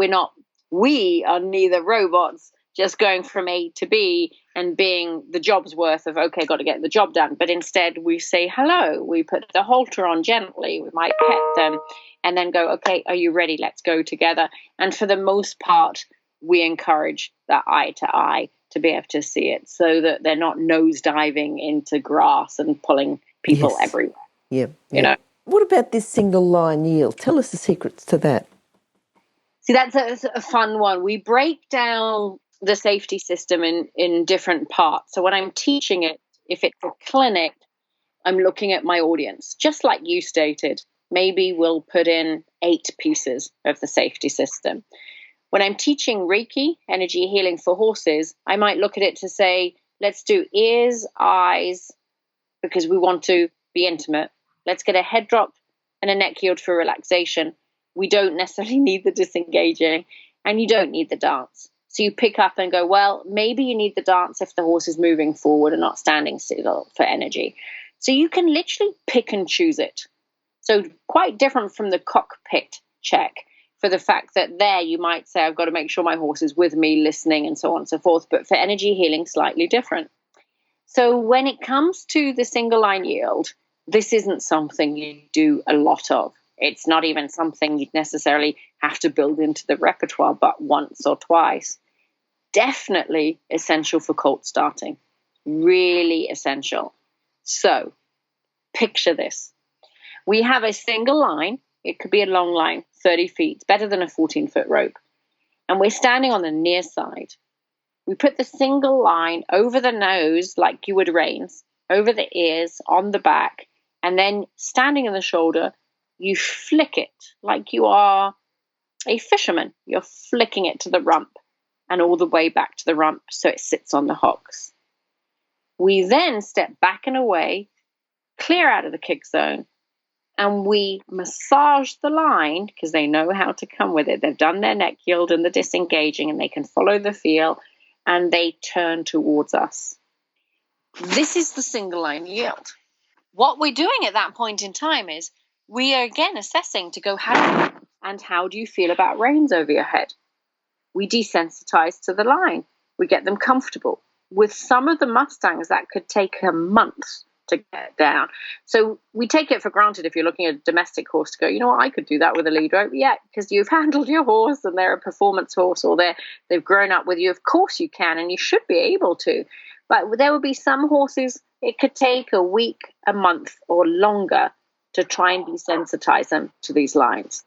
we are neither robots just going from A to B and being the job's worth of, okay, got to get the job done. But instead we say hello, we put the halter on gently, we might pet them, and then go, okay, are you ready? Let's go together. And for the most part, we encourage that eye to eye to be able to see it, so that they're not nose diving into grass and pulling people everywhere. Yeah. What about this single line yield? Tell us the secrets to that. See, that's a fun one. We break down the safety system in different parts. So when I'm teaching it, if it's a clinic, I'm looking at my audience, just like you stated. Maybe we'll put in 8 pieces of the safety system. When I'm teaching Reiki, energy healing for horses, I might look at it to say, let's do ears, eyes, because we want to be intimate. Let's get a head drop and a neck yield for relaxation. We don't necessarily need the disengaging, and you don't need the dance. So you pick up and go, well, maybe you need the dance if the horse is moving forward and not standing still for energy. So you can literally pick and choose it. So quite different from the cockpit check, for the fact that there you might say, I've got to make sure my horse is with me, listening, and so on and so forth. But for energy healing, slightly different. So when it comes to the single line yield, this isn't something you do a lot of. It's not even something you'd necessarily have to build into the repertoire but once or twice. Definitely essential for colt starting. Really essential. So picture this. We have a single line. It could be a long line, 30 feet, better than a 14-foot rope. And we're standing on the near side. We put the single line over the nose like you would reins, over the ears, on the back, and then standing in the shoulder, you flick it like you are a fisherman. You're flicking it to the rump and all the way back to the rump so it sits on the hocks. We then step back and away, clear out of the kick zone, and we massage the line because they know how to come with it. They've done their neck yield and the disengaging, and they can follow the feel, and they turn towards us. This is the single line yield. What we're doing at that point in time is we are again assessing to go, how do you feel about reins over your head? We desensitize to the line. We get them comfortable. With some of the Mustangs, that could take a month to get down. So we take it for granted if you're looking at a domestic horse to go, you know what, I could do that with a lead rope. Yeah, because you've handled your horse and they're a performance horse, or they've grown up with you. Of course you can, and you should be able to. But there will be some horses, it could take a week, a month, or longer to try and desensitize them to these lines.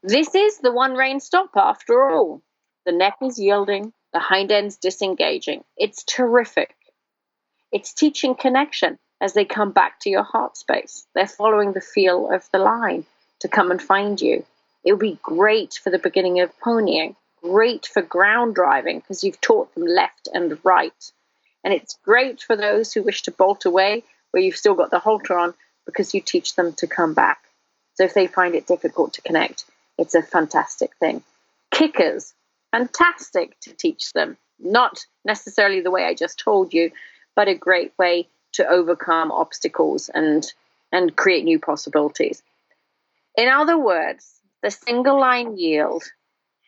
This is the one rein stop after all. The neck is yielding, the hind end's disengaging. It's terrific. It's teaching connection as they come back to your heart space. They're following the feel of the line to come and find you. It would be great for the beginning of ponying, great for ground driving because you've taught them left and right. And it's great for those who wish to bolt away where you've still got the halter on because you teach them to come back. So if they find it difficult to connect, it's a fantastic thing. Kickers, fantastic to teach them. Not necessarily the way I just told you, but a great way to overcome obstacles and create new possibilities. In other words, the single line yield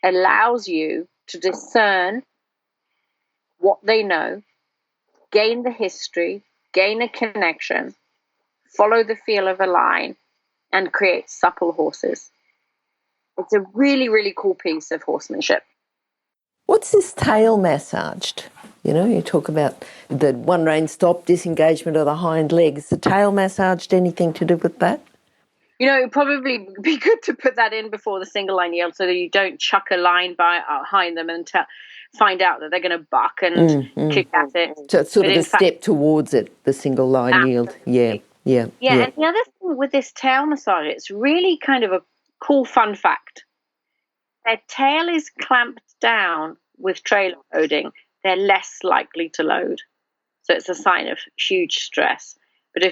allows you to discern what they know, gain the history, gain a connection, follow the feel of a line, and create supple horses. It's a really, really cool piece of horsemanship. What's this tail massaged? You talk about the one rein stop, disengagement of the hind legs. The tail massaged, anything to do with that? It'd probably be good to put that in before the single line yield so that you don't chuck a line behind them and find out that they're going to buck and kick at it. So it's sort of a step towards it, the single line yield. Yeah. And the other thing with this tail massage, it's really kind of a cool fun fact. Their tail is clamped down with trailer loading. They're less likely to load. So it's a sign of huge stress. But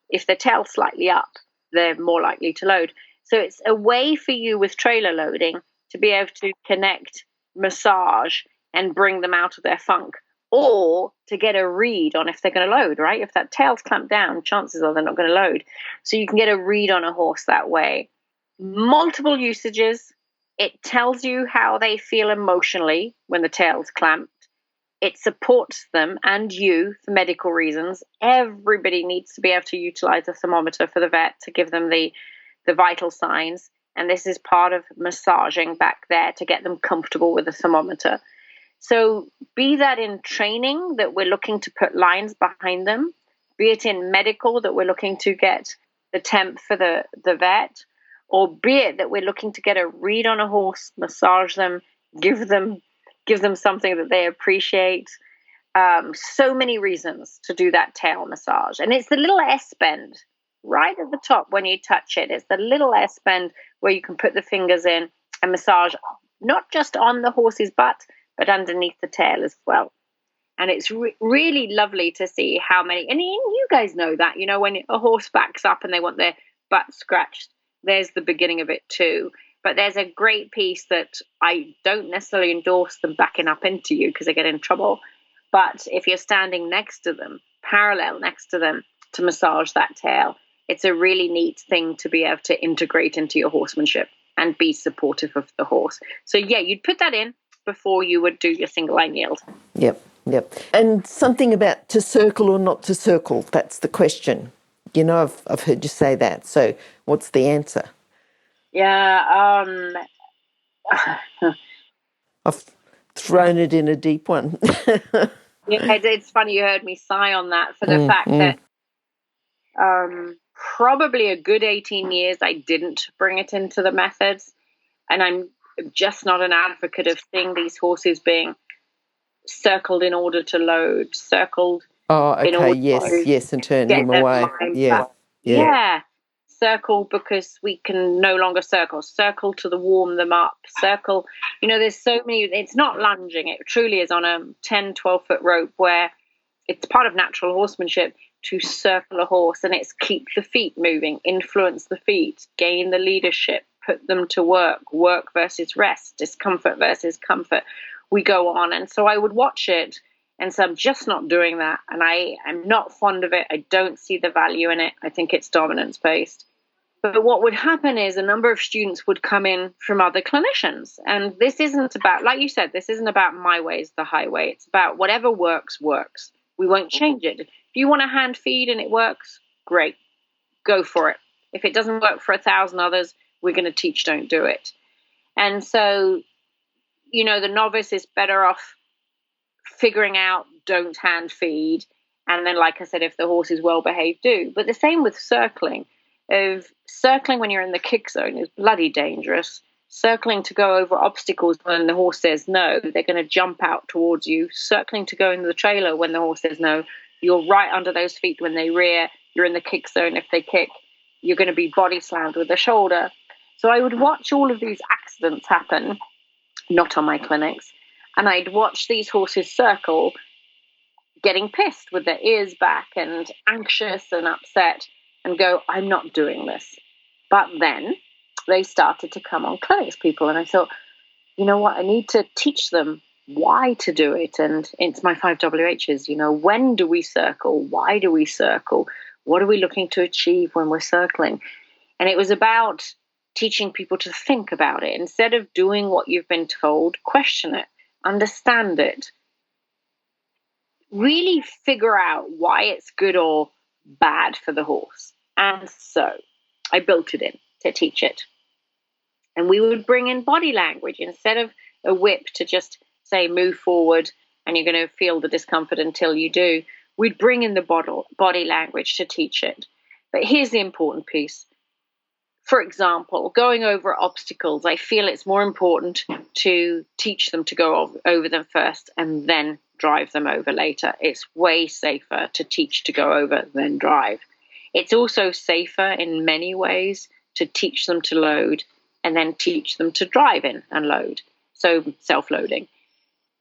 if their tail's slightly up, they're more likely to load. So it's a way for you with trailer loading to be able to connect, massage, and bring them out of their funk, or to get a read on if they're going to load, right? If that tail's clamped down, chances are they're not going to load. So you can get a read on a horse that way. Multiple usages. It tells you how they feel emotionally when the tail's clamped. It supports them and you for medical reasons. Everybody needs to be able to utilize a thermometer for the vet to give them the vital signs. And this is part of massaging back there to get them comfortable with the thermometer. So be that in training that we're looking to put lines behind them, be it in medical that we're looking to get the temp for the vet, or be it that we're looking to get a read on a horse, massage them, give them something that they appreciate. So many reasons to do that tail massage. And it's the little S bend right at the top when you touch it. It's the little S bend where you can put the fingers in and massage not just on the horse's butt, but underneath the tail as well. And it's really lovely to see how many, and you guys know that, when a horse backs up and they want their butt scratched, there's the beginning of it too. But there's a great piece that I don't necessarily endorse them backing up into you because they get in trouble. But if you're standing next to them, parallel next to them, to massage that tail, it's a really neat thing to be able to integrate into your horsemanship and be supportive of the horse. So yeah, you'd put that in before you would do your single line yield. Yep. And something about to circle or not to circle, that's the question. You know, I've heard you say that. So what's the answer? Yeah, I've thrown it in a deep one. yeah, it's funny you heard me sigh on that for the fact that probably a good 18 years I didn't bring it into the methods, and I'm just not an advocate of seeing these horses being circled in order to load, circled in order yes, and turn get them them away. lined back. Yeah. Circle because we can no longer circle to warm them up, circle, there's so many. It's not lunging, it truly is on a 10-12 foot rope where it's part of natural horsemanship to circle a horse, and it's keep the feet moving, influence the feet, gain the leadership, put them to work versus rest, discomfort versus comfort. We go on, and so I would watch it, and so I'm just not doing that, and I am not fond of it. I don't see the value in it. I think it's dominance based. But what would happen is a number of students would come in from other clinicians. And this isn't about, like you said, this isn't about my way is the highway. It's about whatever works. We won't change it. If you want to hand feed and it works, great. Go for it. If it doesn't work for 1,000 others, we're going to teach don't do it. And so, the novice is better off figuring out don't hand feed. And then, like I said, if the horse is well behaved, do. But the same with circling. Circling when you're in the kick zone is bloody dangerous. Circling to go over obstacles when the horse says no, they're going to jump out towards you. Circling to go into the trailer when the horse says no, you're right under those feet when they rear. You're in the kick zone. If they kick, you're going to be body slammed with the shoulder. So I would watch all of these accidents happen, not on my clinics, and I'd watch these horses circle, getting pissed with their ears back and anxious and upset, and go, I'm not doing this. But then they started to come on clinics, people, and I thought, you know what, I need to teach them why to do it. And it's my 5 WHs, when do we circle? Why do we circle? What are we looking to achieve when we're circling? And it was about teaching people to think about it. Instead of doing what you've been told, question it, understand it, really figure out why it's good or bad for the horse. And so I built it in to teach it. And we would bring in body language instead of a whip to just say move forward and you're going to feel the discomfort until you do. We'd bring in the body language to teach it. But here's the important piece. For example, going over obstacles, I feel it's more important to teach them to go over them first and then drive them over later. It's way safer to teach to go over than drive. It's also safer in many ways to teach them to load and then teach them to drive in and load. So self-loading.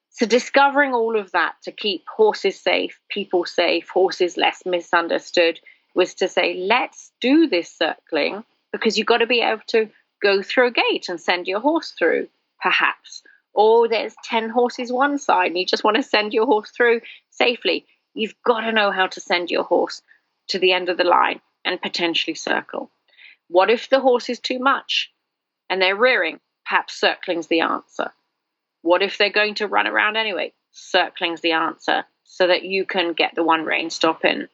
So discovering all of that to keep horses safe, people safe, horses less misunderstood, was to say, let's do this circling, because you've got to be able to go through a gate and send your horse through, perhaps. Or there's 10 horses one side and you just want to send your horse through safely. You've got to know how to send your horse to the end of the line and potentially circle. What if the horse is too much and they're rearing? Perhaps circling's the answer. What if they're going to run around anyway? Circling's the answer, so that you can get the one rein stop in.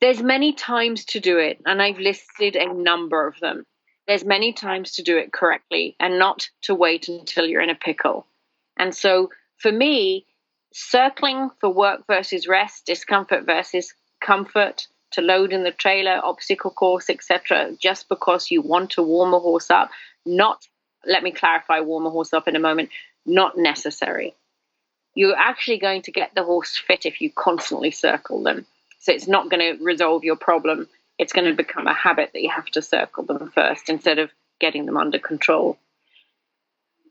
There's many times to do it, and I've listed a number of them. There's many times to do it correctly and not to wait until you're in a pickle. And so for me, circling for work versus rest, discomfort versus comfort, to load in the trailer, obstacle course, etc., just because you want to warm a horse up, not, let me clarify, warm a horse up in a moment, not necessary. You're actually going to get the horse fit if you constantly circle them. So it's not going to resolve your problem. It's going to become a habit that you have to circle them first instead of getting them under control.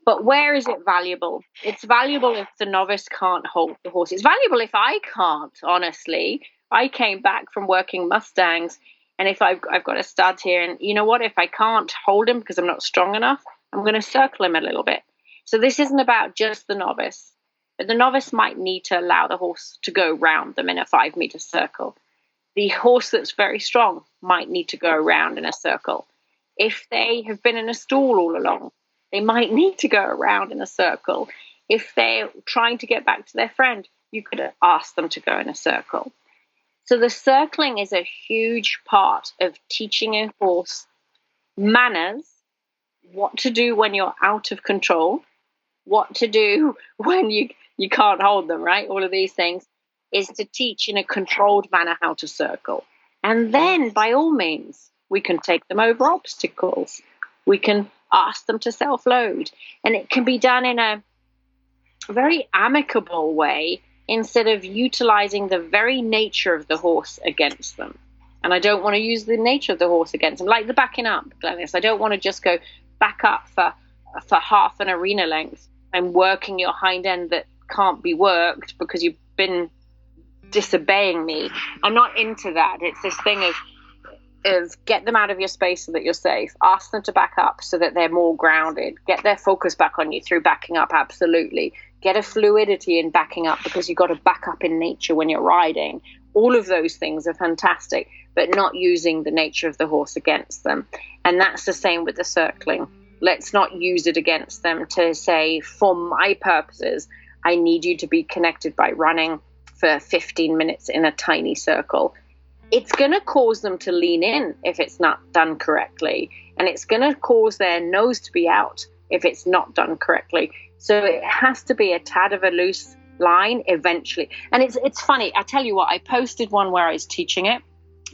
But where is it valuable? It's valuable if the novice can't hold the horse. It's valuable if I can't, honestly. I came back from working Mustangs And if I've got a stud here, and you know what, if I can't hold him because I'm not strong enough, I'm going to circle him a little bit. So this isn't about just the novice. But the novice might need to allow the horse to go round them in a 5-meter circle. The horse that's very strong might need to go around in a circle. If they have been in a stall all along, they might need to go around in a circle. If they're trying to get back to their friend, you could ask them to go in a circle. So the circling is a huge part of teaching a horse manners, what to do when you're out of control, what to do when you can't hold them, right? All of these things is to teach in a controlled manner how to circle. And then, by all means, we can take them over obstacles. We can ask them to self-load. And it can be done in a very amicable way instead of utilizing the very nature of the horse against them. And I don't want to use the nature of the horse against them, like the backing up, Glenys. I don't want to just go back up for half an arena length and working your hind end that can't be worked because you've been disobeying me. I'm not into that. It's this thing of get them out of your space so that you're safe. Ask them to back up so that they're more grounded. Get their focus back on you through backing up, absolutely. Get a fluidity in backing up because you've got to back up in nature when you're riding. All of those things are fantastic, but not using the nature of the horse against them. And that's the same with the circling. Let's not use it against them to say, for my purposes, I need you to be connected by running for 15 minutes in a tiny circle. It's going to cause them to lean in if it's not done correctly. And it's going to cause their nose to be out if it's not done correctly. So it has to be a tad of a loose line eventually. And it's funny. I tell you what, I posted one where I was teaching it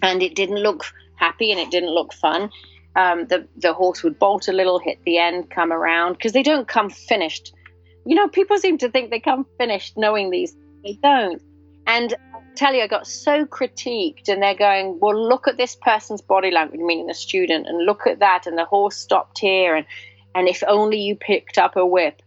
and it didn't look happy and it didn't look fun. The horse would bolt a little, hit the end, come around, because they don't come finished. You know, people seem to think they come finished knowing these. They don't. And I tell you, I got so critiqued, and they're going, well, look at this person's body language, meaning the student, and look at that, and the horse stopped here, and if only you picked up a whip.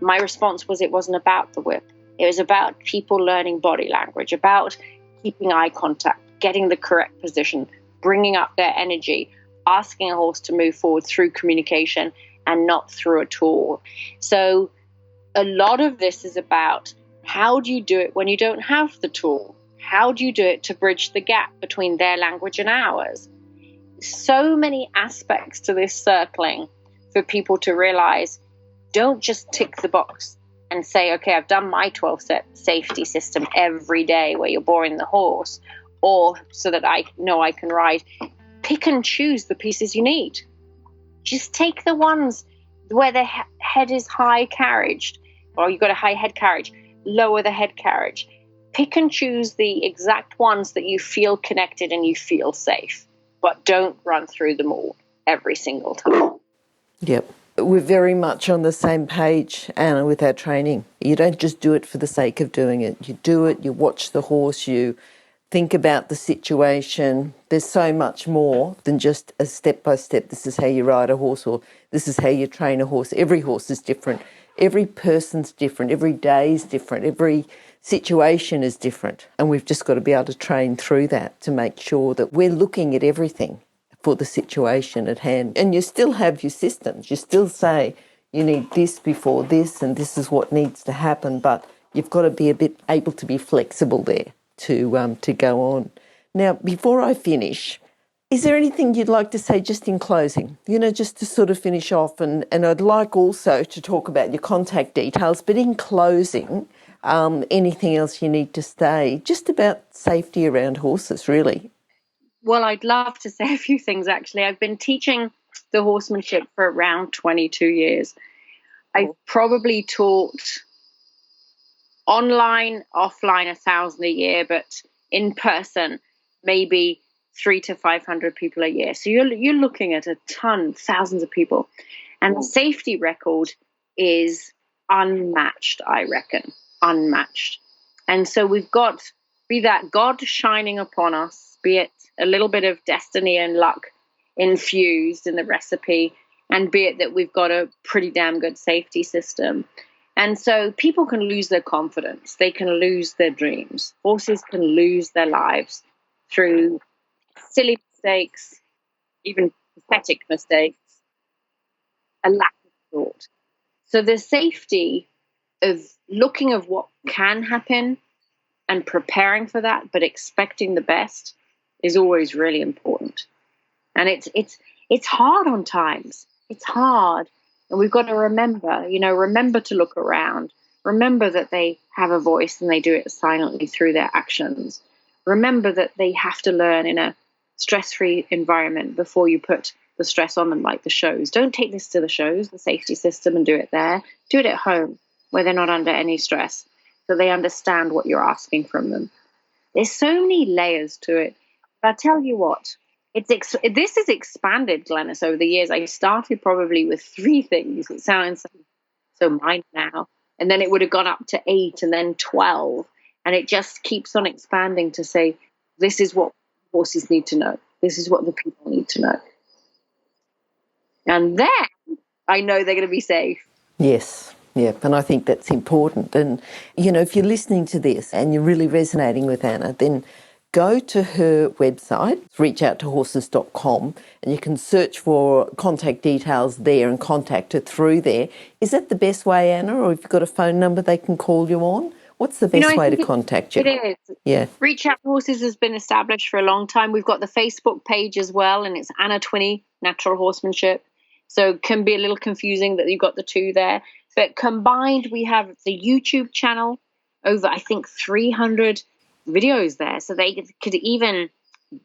My response was, it wasn't about the whip. It was about people learning body language, about keeping eye contact, getting the correct position, bringing up their energy, asking a horse to move forward through communication and not through a tool. So a lot of this is about, how do you do it when you don't have the tool? How do you do it to bridge the gap between their language and ours? So many aspects to this circling for people to realize. Don't just tick the box and say, okay, I've done my 12-step safety system every day where you're boring the horse, or so that I know I can ride. Pick and choose the pieces you need. Just take the ones where the head is high carriaged, or you've got a high head carriage. Lower the head carriage. Pick and choose the exact ones that you feel connected and you feel safe, but don't run through them all every single time. Yep. We're very much on the same page, Anna, with our training. You don't just do it for the sake of doing it. You do it, you watch the horse, you think about the situation. There's so much more than just a step-by-step, this is how you ride a horse, or this is how you train a horse. Every horse is different. Every person's different. Every day is different. Every situation is different. And we've just got to be able to train through that to make sure that we're looking at everything for the situation at hand. And you still have your systems. You still say you need this before this and this is what needs to happen, but you've got to be a bit able to be flexible there to go on. Now, before I finish, is there anything you'd like to say just in closing? You know, just to sort of finish off, and I'd like also to talk about your contact details, but in closing, anything else you need to say just about safety around horses, really? Well, I'd love to say a few things, actually. I've been teaching the horsemanship for around 22 years. I've probably taught online, offline, 1,000 a year, but in person, maybe 300 to 500 people a year. So you're looking at a ton, thousands of people. And the safety record is unmatched, I reckon, unmatched. And so we've got, be that God shining upon us, be it a little bit of destiny and luck infused in the recipe, and be it that we've got a pretty damn good safety system. And so people can lose their confidence. They can lose their dreams. Horses can lose their lives through silly mistakes, even pathetic mistakes, a lack of thought. So the safety of looking at what can happen and preparing for that, but expecting the best, is always really important. And it's hard on times. It's hard. And we've got to remember to look around. Remember that they have a voice and they do it silently through their actions. Remember that they have to learn in a stress-free environment before you put the stress on them, like the shows. Don't take this to the shows, the safety system, and do it there. Do it at home where they're not under any stress, so they understand what you're asking from them. There's so many layers to it. But I tell you what, this has expanded, Glenys, over the years. I started probably with 3 things. It sounds so minor now. And then it would have gone up to 8 and then 12. And it just keeps on expanding to say, this is what horses need to know. This is what the people need to know. And then I know they're going to be safe. Yes. Yep, and I think that's important. And, if you're listening to this and you're really resonating with Anna, then go to her website, reachouttohorses.com, and you can search for contact details there and contact her through there. Is that the best way, Anna, or if you've got a phone number they can call you on? What's the best way to contact you? It is. Yeah. Reach Out to Horses has been established for a long time. We've got the Facebook page as well, and it's Anna Twinney, Natural Horsemanship. So it can be a little confusing that you've got the 2 there. But combined, we have the YouTube channel, over, I think, 300 videos there. So they could even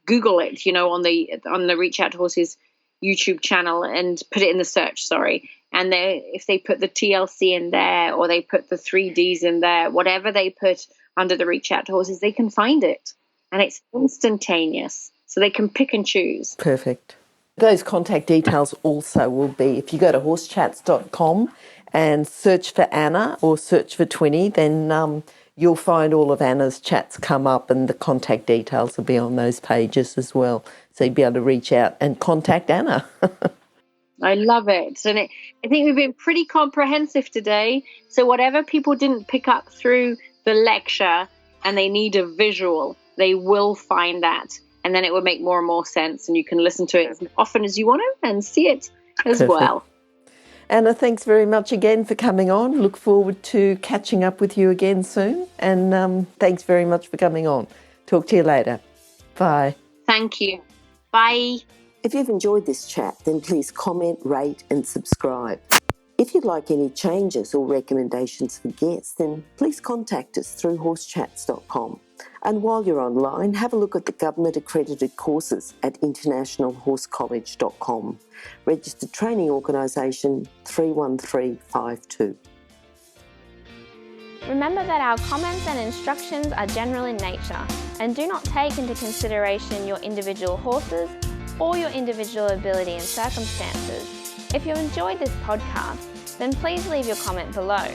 Google it, on the Reach Out to Horses YouTube channel and put it in the search, And if they put the TLC in there or they put the 3Ds in there, whatever they put under the Reach Out to Horses, they can find it. And it's instantaneous. So they can pick and choose. Perfect. Those contact details also will be, if you go to horsechats.com and search for Anna or search for Twinney, then you'll find all of Anna's chats come up and the contact details will be on those pages as well. So you'll be able to reach out and contact Anna. I love it. And I think we've been pretty comprehensive today. So whatever people didn't pick up through the lecture and they need a visual, they will find that. And then it will make more and more sense and you can listen to it as often as you want to and see it as well. Anna, thanks very much again for coming on. Look forward to catching up with you again soon. And thanks very much for coming on. Talk to you later. Bye. Thank you. Bye. If you've enjoyed this chat, then please comment, rate and subscribe. If you'd like any changes or recommendations for guests, then please contact us through horsechats.com. And while you're online, have a look at the government-accredited courses at internationalhorsecollege.com. Registered Training Organisation 31352. Remember that our comments and instructions are general in nature and do not take into consideration your individual horses or your individual ability and circumstances. If you enjoyed this podcast, then please leave your comment below.